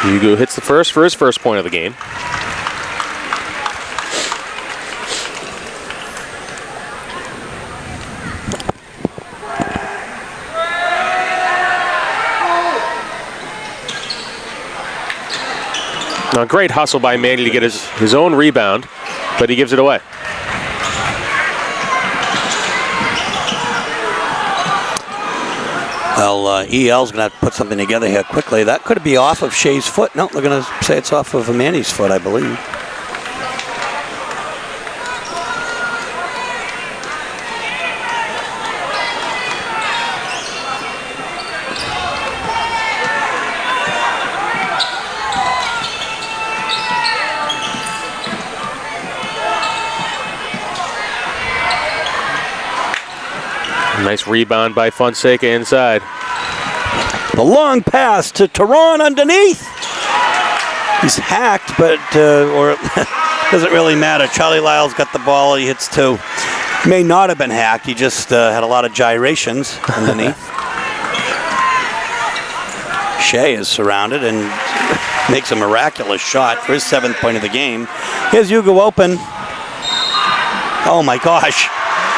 Hugo hits the first for his first point of the game. Now, great hustle by Manny to get his own rebound, but he gives it away. Well, EL's going to have to put something together here quickly. That could be off of Shea's foot. No, they're going to say it's off of Manny's foot, I believe. Nice rebound by Fonseca inside. The long pass to Tehran underneath. He's hacked, but or it doesn't really matter. Charlie Lyle's got the ball. He hits two. May not have been hacked. He just had a lot of gyrations underneath. Shea is surrounded and makes a miraculous shot for his 7th point of the game. Here's Hugo open. Oh my gosh.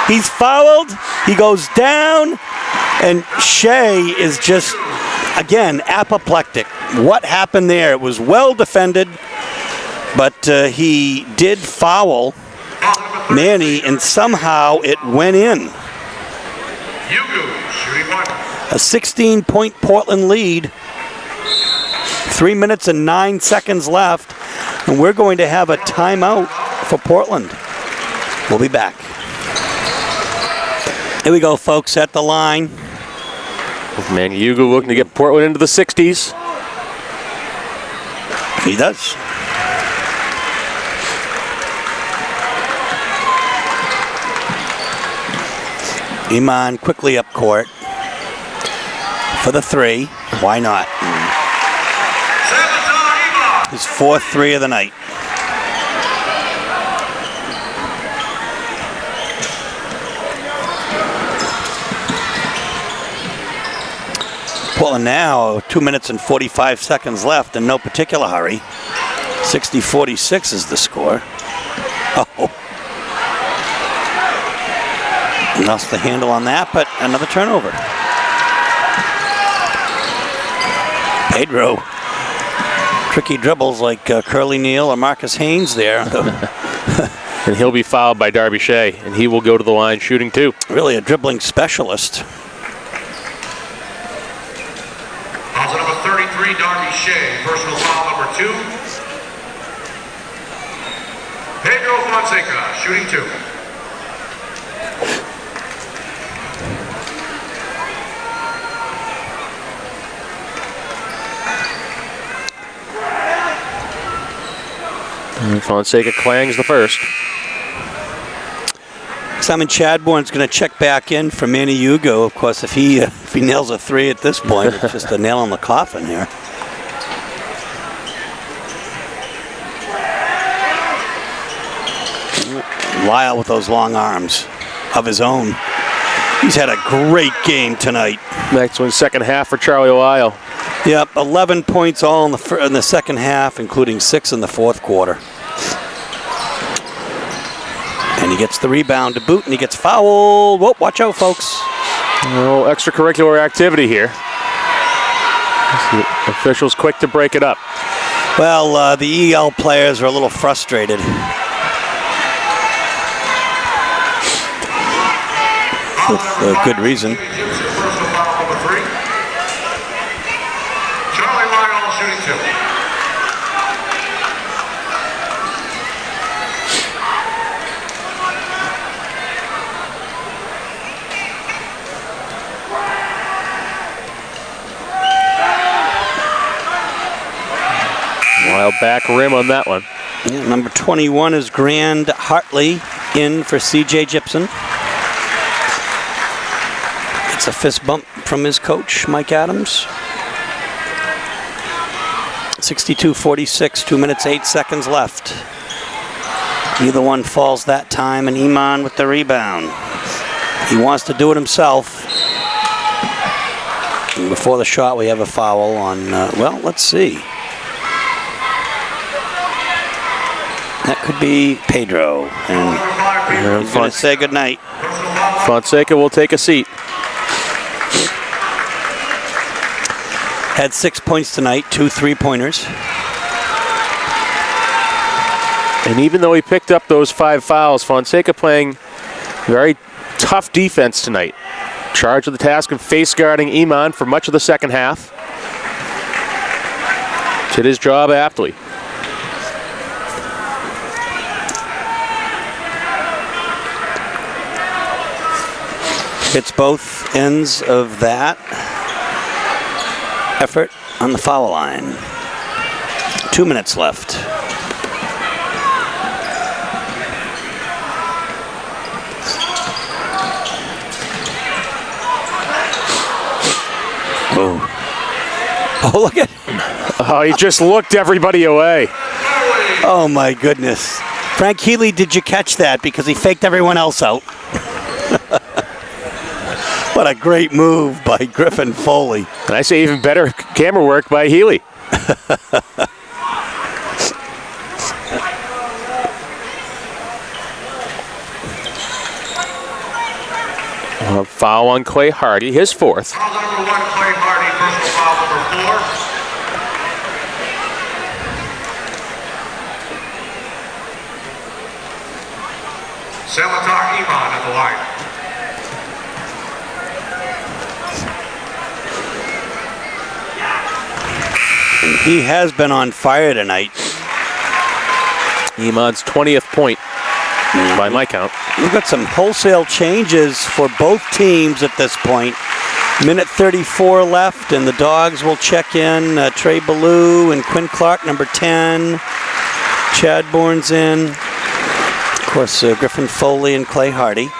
He's fouled. He goes down. And Shea is just, again, apoplectic. What happened there? It was well defended, but he did foul Manny, and somehow it went in. A 16-point Portland lead. 3 minutes and 9 seconds left, and we're going to have a timeout for Portland. We'll be back. Here we go, folks, at the line. Manny Hugo looking to get Portland into the 60s. He does. Iman quickly up court for the three. Why not? His 4th three of the night. Portland now, 2 minutes and 45 seconds left in no particular hurry. 60-46 is the score. Oh. Lost the handle on that, but another turnover. Pedro. Tricky dribbles like Curly Neal or Marcus Haynes there. And he'll be fouled by Darby Shea, and he will go to the line shooting two. Really a dribbling specialist. Fouls number 33, Darby Shea. Personal foul number 2. Pedro Fonseca, shooting two. And Fonseca clangs the first. Simon Chadbourne's going to check back in for Manny Hugo. Of course, if he nails a three at this point, it's just a nail in the coffin here. Lyle with those long arms of his own. He's had a great game tonight. Next one, second half for Charlie Lyle. Yep, 11 points all in the second half, including 6 in the fourth quarter. And he gets the rebound to boot, and he gets fouled. Whoa, watch out, folks. A little extracurricular activity here. The officials quick to break it up. Well, the EL players are a little frustrated. With good reason. Charlie Lyle shooting two. Lyle back rim on that one. Yeah, number 21 is Grand Hartley in for C.J. Gibson. It's a fist bump from his coach, Mike Adams. 62-46, 2 minutes, 8 seconds left. Neither one falls that time, and Iman with the rebound. He wants to do it himself. And before the shot, we have a foul on, well, let's see. That could be Pedro, and he's going to say goodnight. Fonseca will take a seat. Had 6 points tonight, 2 3-pointers. And even though he picked up those 5 fouls, Fonseca playing very tough defense tonight. Charged with the task of face guarding Iman for much of the second half. Did his job aptly. Hits both ends of that effort on the foul line. 2 minutes left. Oh. Oh, look at. Oh, he just looked everybody away. Oh my goodness. Frank Healy, did you catch that? Because he faked everyone else out. What a great move by Griffin Foley. And I say even better camera work by Healy. Foul on Clay Hardy, his fourth. Foul number 1, Clay Hardy, personal foul number 4. Samatar Iman at the line. He has been on fire tonight. Iman's 20th point by my count. We've got some wholesale changes for both teams at this point. Minute 34 left, and the Dogs will check in. Trey Ballou and Quinn Clark, number 10. Chad Bourne's in. Of course, Griffin Foley and Clay Hardy.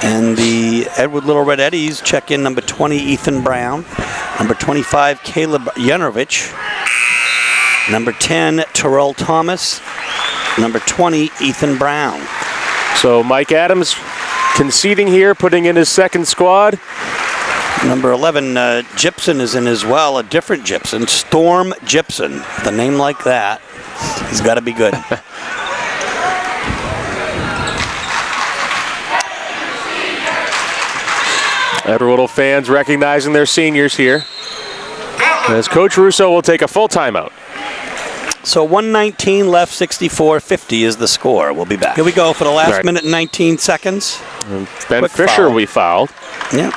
And the Edward Little Red Eddies check in number 20, Ethan Brown. Number 25, Caleb Yanovich. Number 10, Terrell Thomas. Number 20, Ethan Brown. So Mike Adams conceding here, putting in his second squad. Number 11, Gibson is in as well, a different Gibson, Storm Gibson. With a name like that, he's got to be good. Edward Little fans recognizing their seniors here. As Coach Russo will take a full timeout. So 119 left, 64-50 is the score. We'll be back. Here we go for the last minute and 19 seconds. Ben Quick Fisher foul. we fouled. Yeah.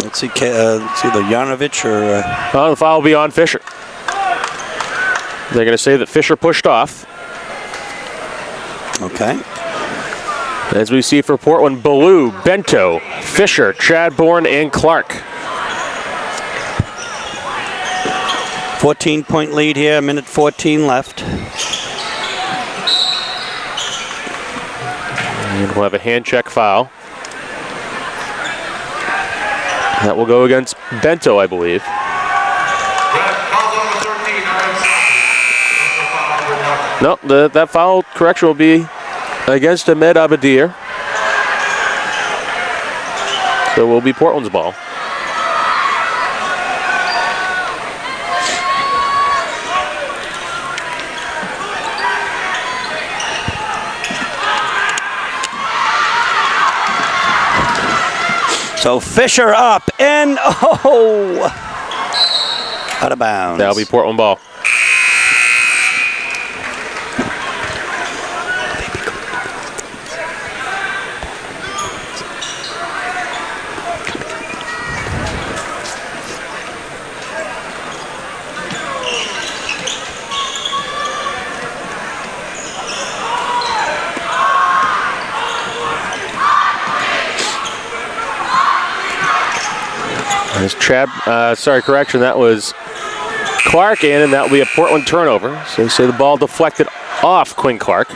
Let's see, it's either Yanovich or... The foul will be on Fisher. They're going to say that Fisher pushed off. Okay. As we see for Portland, Ballou, Bento, Fisher, Chad Bourne, and Clark. 14-point lead here, minute 14 left. And we'll have a hand check foul. That will go against Bento, I believe. No, that foul correction will be against Ahmed Abadir. So it will be Portland's ball. So Fisher up and out of bounds. That'll be Portland ball. There's Chad, correction, that was Clark in, and that will be a Portland turnover. So you say the ball deflected off Quinn Clark.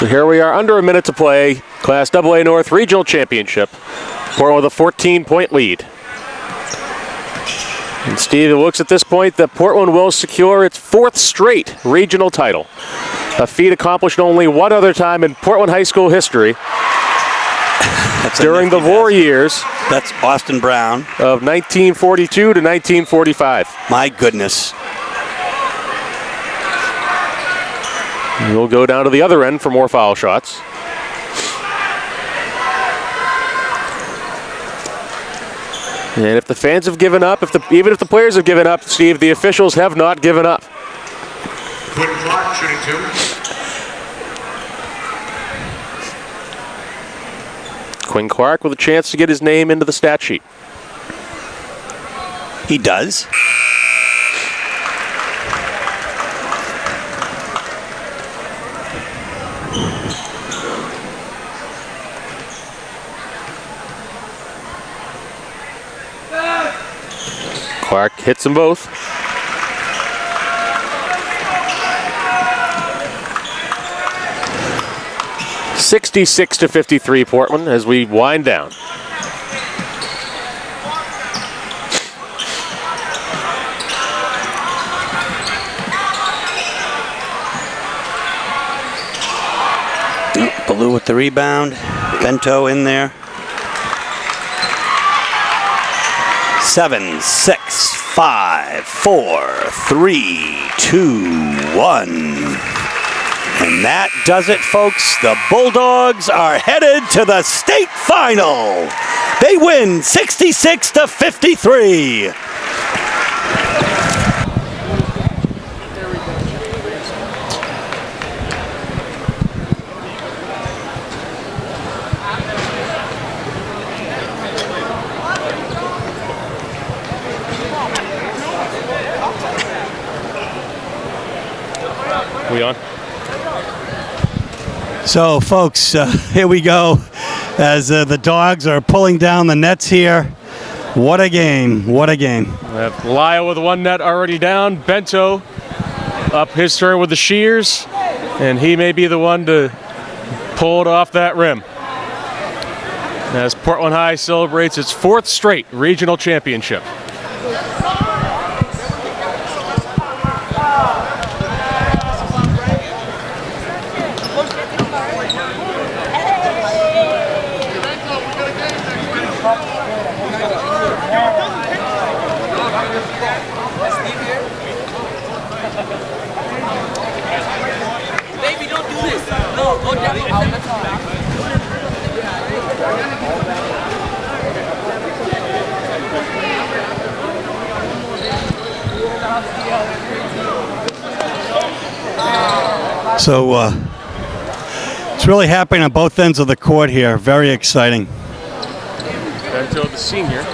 So here we are, under a minute to play. Class AA North Regional Championship. Portland with a 14-point lead. And Steve, it looks at this point that Portland will secure its fourth straight regional title. A feat accomplished only one other time in Portland high school history. During the war years. That's Austin Brown. Of 1942 to 1945. My goodness. We'll go down to the other end for more foul shots. And if the fans have given up, even if the players have given up, Steve, the officials have not given up. Quinn Clark shooting 2. Quinn Clark with a chance to get his name into the stat sheet. He does. Clark hits them both. .66 to 53 Portland as we wind down. Ballou with the rebound. Bento in there. 7, 6, 5, 4, 3, 2, 1. And that does it, folks. The Bulldogs are headed to the state final. They win 66-53. We on? So, folks, here we go as the Dogs are pulling down the nets here. What a game. What a game. We have Lyle with one net already down. Bento up his turn with the shears, and he may be the one to pull it off that rim. As Portland High celebrates its 4th straight regional championship. Baby, don't do this. No, go down. So, it's really happening on both ends of the court here. Very exciting. Bento, the senior.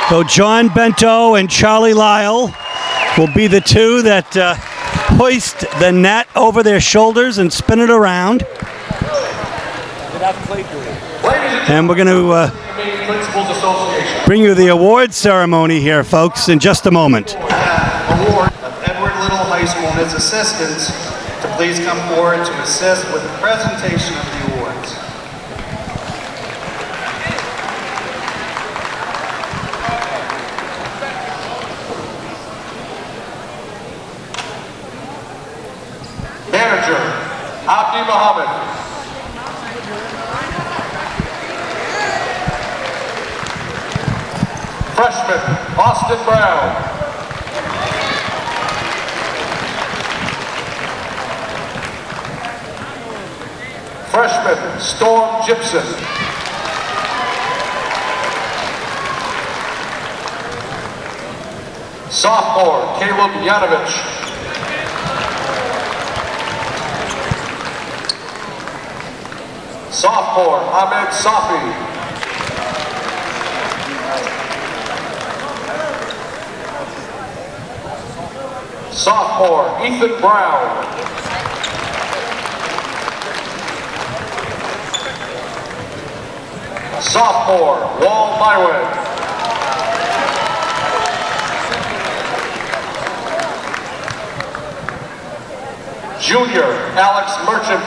So John Bento and Charlie Lyle will be the two that hoist the net over their shoulders and spin it around. And we're going to Maine Principals Association. bring you the award ceremony here, folks, in just a moment. Award of Edward Little High School and its assistants to please come forward to assist with the presentation of the awards. Manager, Abdi Mohammed. Freshman, Austin Brown. Freshman, Storm Gibson. Sophomore, Caleb Yanovich. Sophomore, Ahmed Safi. Sophomore, Ethan Brown. Sophomore, Wal Myron. Junior, Alex Merchant.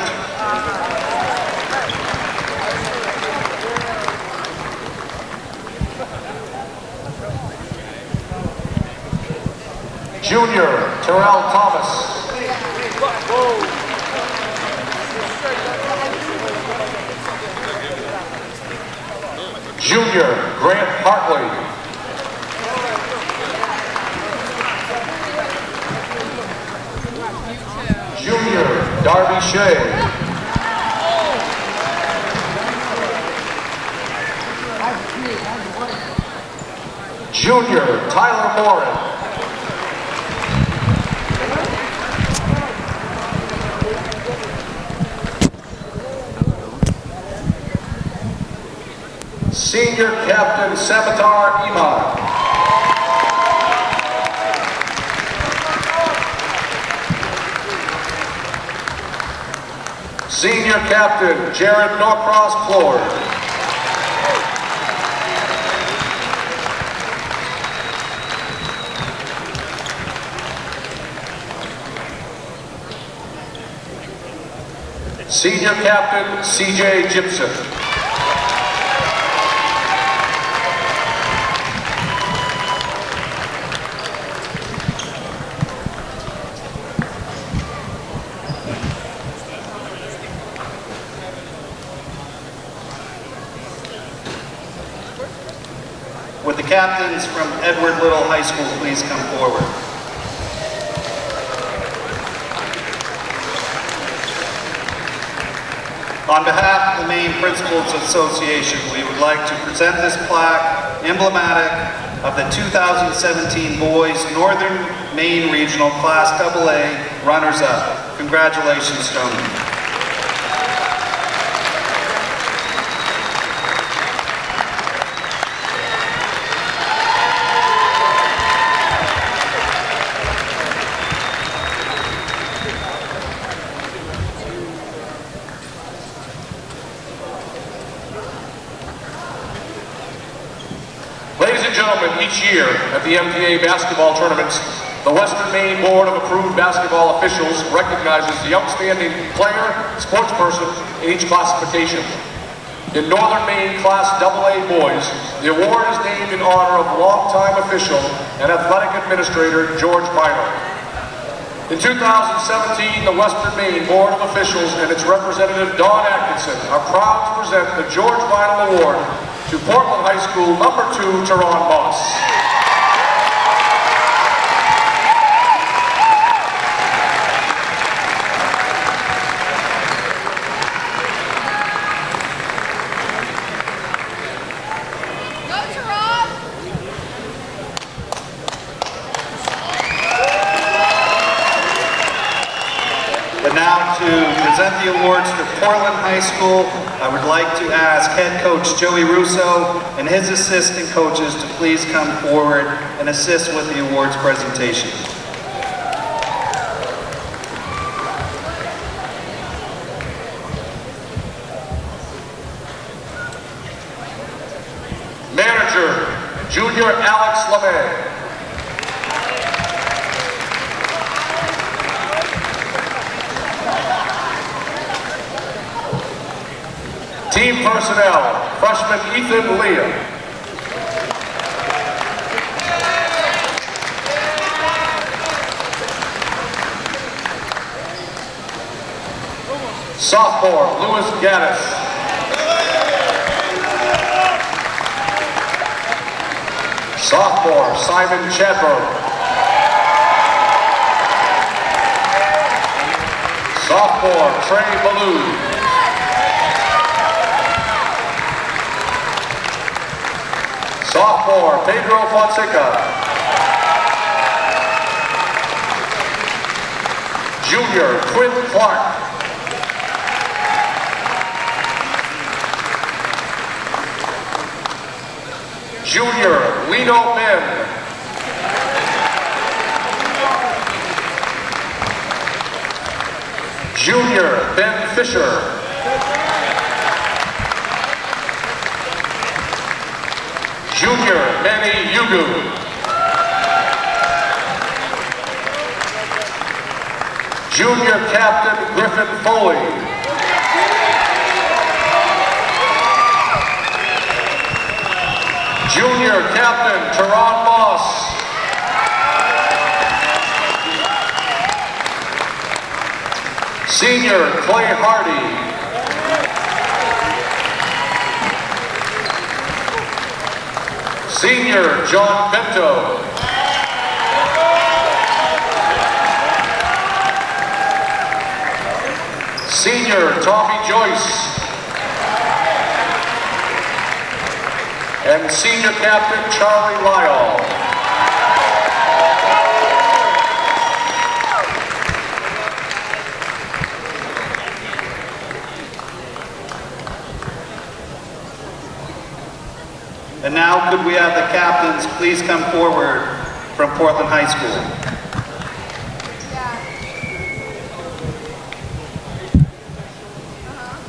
Junior, Terrell Thomas. Junior, Grant Hartley. Junior, Darby Shea. Junior, Tyler Morin. Senior Captain Samatar Iman. Senior Captain Jared Norcross Flord. Senior Captain C.J. Gibson. Would the captains from Edward Little High School please come forward? On behalf of the Maine Principals Association, we would like to present this plaque emblematic of the 2017 Boys Northern Maine Regional Class AA runners-up. Congratulations, gentlemen. Ladies and gentlemen, each year at the MTA basketball tournaments, the Western Maine Board of Approved Basketball Officials recognizes the outstanding player, sportsperson in each classification. In Northern Maine Class AA Boys, the award is named in honor of longtime official and athletic administrator George Bynum. In 2017, the Western Maine Board of Officials and its representative Don Atkinson are proud to present the George Bynum Award to Portland High School number 2, Teron Moss. And now to present the awards to Portland High School, I would like to ask head coach Joey Russo and his assistant coaches to please come forward and assist with the awards presentation. Manager, Junior Alex LeMay. Team personnel, freshman Ethan Leah. Sophomore, Louis Gaddis. Sophomore, Simon Chadburn. Sophomore, Trey Ballou. Sophomore, Pedro Fonseca. Junior, Quinn Clark. Junior, Lino Ben. Junior, Ben Fisher. Junior, Manny Yugu. Junior Captain, Griffin Foley. Junior Captain, Teron Moss. Senior, Clay Hardy. Senior, John Bento. Senior, Tommy Joyce. And Senior Captain, Charlie Lyall. And now could we have the captains please come forward from Portland High School.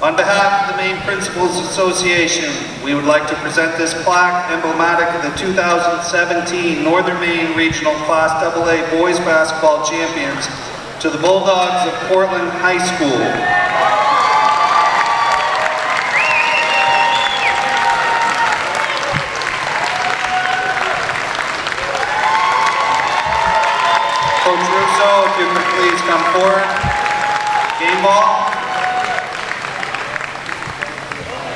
On behalf of the Maine Principals Association, we would like to present this plaque emblematic of the 2017 Northern Maine Regional Class AA Boys Basketball Champions to the Bulldogs of Portland High School. please come forward. Game ball.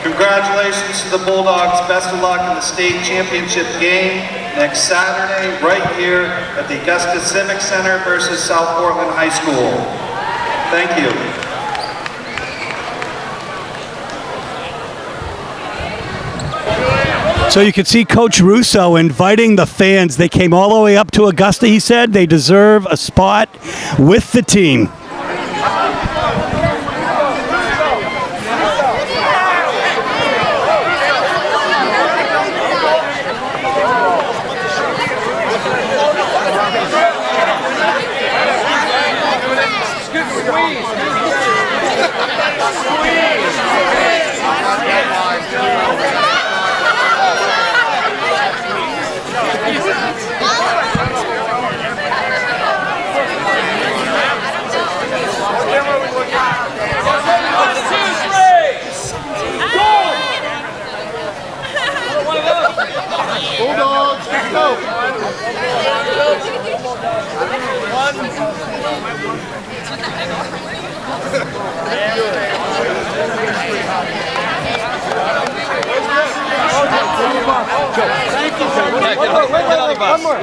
Congratulations to the Bulldogs. Best of luck in the state championship game next Saturday, right here at the Augusta Civic Center versus South Portland High School. Thank you. So you can see Coach Russo inviting the fans. They came all the way up to Augusta, he said. They deserve a spot with the team. Bulldogs, let's go! One more.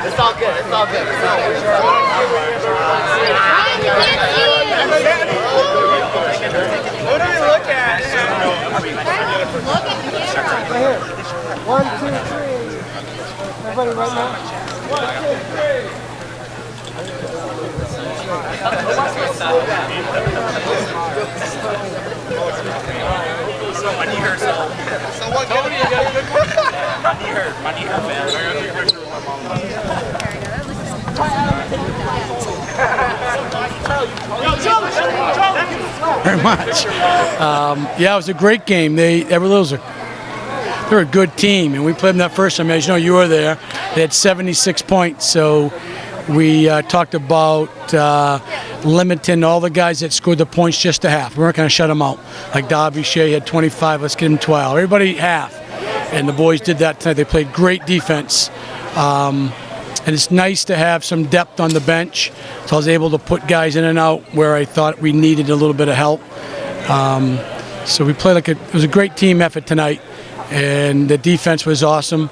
It's all good. It's all good. It's all good. What do you look at? Look at the camera. Right here. 1, 2, 3. Everybody right now. 1, Very much. Yeah, it was a great game. They're a good team, and we played them that first time. As you know, you were there. They had 76 points, so we talked about limiting all the guys that scored the points just to half. We weren't going to shut them out. Like Darby Shea had 25, let's give him 12. Everybody half. And the boys did that tonight. They played great defense. And it's nice to have some depth on the bench. So I was able to put guys in and out where I thought we needed a little bit of help. So we played it was a great team effort tonight. And the defense was awesome.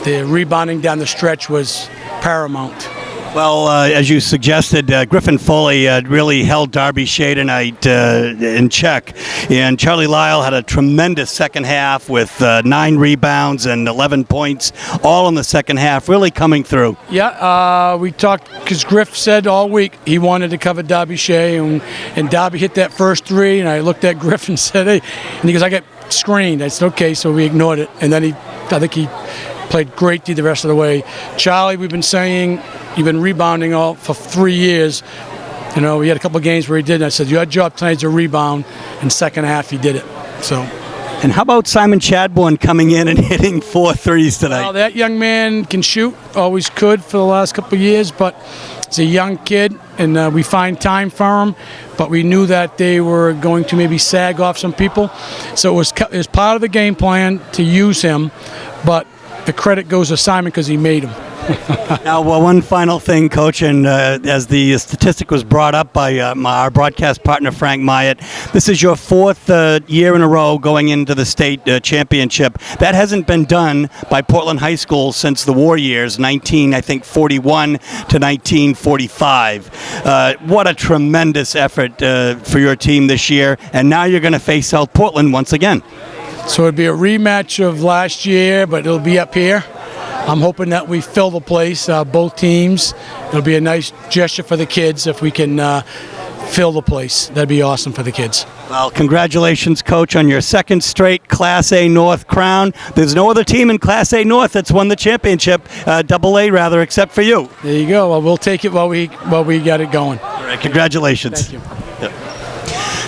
The rebounding down the stretch was paramount. Well, as you suggested, Griffin Foley really held Darby Shea tonight in check. And Charlie Lyle had a tremendous second half with 9 rebounds and 11 points, all in the second half, really coming through. Yeah, we talked, because Griff said all week he wanted to cover Darby Shea, and Darby hit that first 3, and I looked at Griff and said, hey, and he goes, I got screened. I said, okay, so we ignored it. And then I think he played great the rest of the way. Charlie, we've been saying, you've been rebounding all for 3 years. You know, we had a couple of games where he did, and I said, your job tonight is to rebound, and second half he did it. So. And how about Simon Chadbourne coming in and hitting 4 threes tonight? Well, that young man can shoot, always could for the last couple of years, but he's a young kid, and we find time for him, but we knew that they were going to maybe sag off some people. So it was part of the game plan to use him, but the credit goes to Simon because he made him. Now, one final thing, Coach, and as the statistic was brought up by our broadcast partner, Frank Myatt, this is your 4th year in a row going into the state championship. That hasn't been done by Portland High School since the war years, 1941 to 1945. What a tremendous effort for your team this year, and now you're going to face South Portland once again. So it'd be a rematch of last year, but it'll be up here. I'm hoping that we fill the place, both teams. It'll be a nice gesture for the kids if we can fill the place. That'd be awesome for the kids. Well, congratulations, Coach, on your 2nd straight Class A North crown. There's no other team in Class A North that's won the championship, Double A rather, except for you. There you go. Well, we'll take it while we got it going. All right, congratulations. Thank you.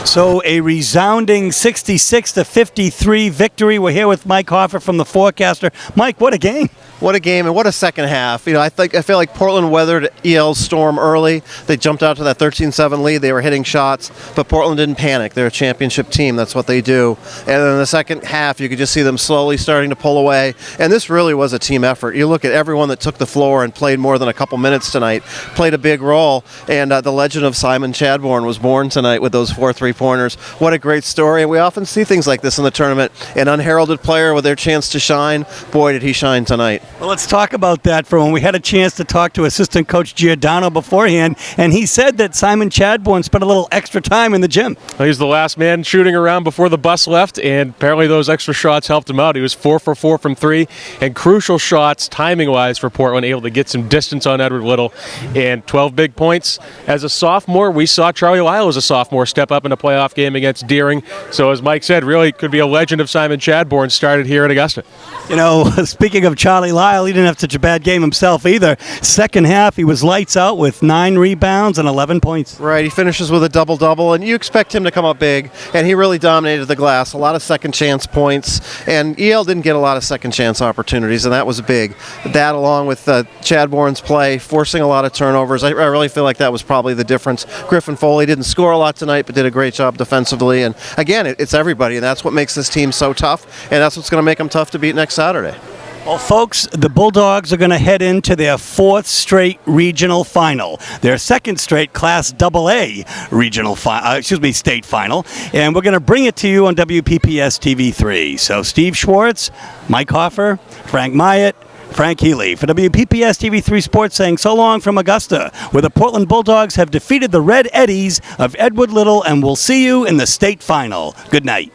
So a resounding 66-53 victory. We're here with Mike Hoffer from The Forecaster. Mike, what a game. What a game and what a second half. I feel like Portland weathered EL's storm early. They jumped out to that 13-7 lead. They were hitting shots, but Portland didn't panic. They're a championship team. That's what they do. And then in the second half, you could just see them slowly starting to pull away. And this really was a team effort. You look at everyone that took the floor and played more than a couple minutes tonight, played a big role. And the legend of Simon Chadbourne was born tonight with those 4 3-pointers. What a great story. And we often see things like this in the tournament. An unheralded player with their chance to shine. Boy, did he shine tonight. Well, let's talk about that for when we had a chance to talk to assistant coach Giordano beforehand, and he said that Simon Chadbourne spent a little extra time in the gym. Well, he's the last man shooting around before the bus left, and apparently those extra shots helped him out. He was 4 for 4 from 3, and crucial shots timing-wise for Portland, able to get some distance on Edward Little, and 12 big points. As a sophomore, we saw Charlie Lyle as a sophomore step up in a playoff game against Deering. So as Mike said, really could be a legend of Simon Chadbourne started here at Augusta. Speaking of Charlie Lyle, he didn't have such a bad game himself either. Second half, he was lights out with 9 rebounds and 11 points. Right, he finishes with a double-double, and you expect him to come up big, and he really dominated the glass. A lot of second-chance points, and EL didn't get a lot of second-chance opportunities, and that was big. That, along with Chadbourne's play, forcing a lot of turnovers, I really feel like that was probably the difference. Griffin Foley didn't score a lot tonight, but did a great job defensively, and again, it's everybody, and that's what makes this team so tough, and that's what's going to make them tough to beat next Saturday. Well, folks, the Bulldogs are going to head into their 4th straight regional final, their 2nd straight Class AA regional state final, and we're going to bring it to you on WPPS TV3. So Steve Schwartz, Mike Hoffer, Frank Myatt, Frank Healy for WPPS TV3 Sports saying so long from Augusta, where the Portland Bulldogs have defeated the Red Eddies of Edward Little, and we'll see you in the state final. Good night.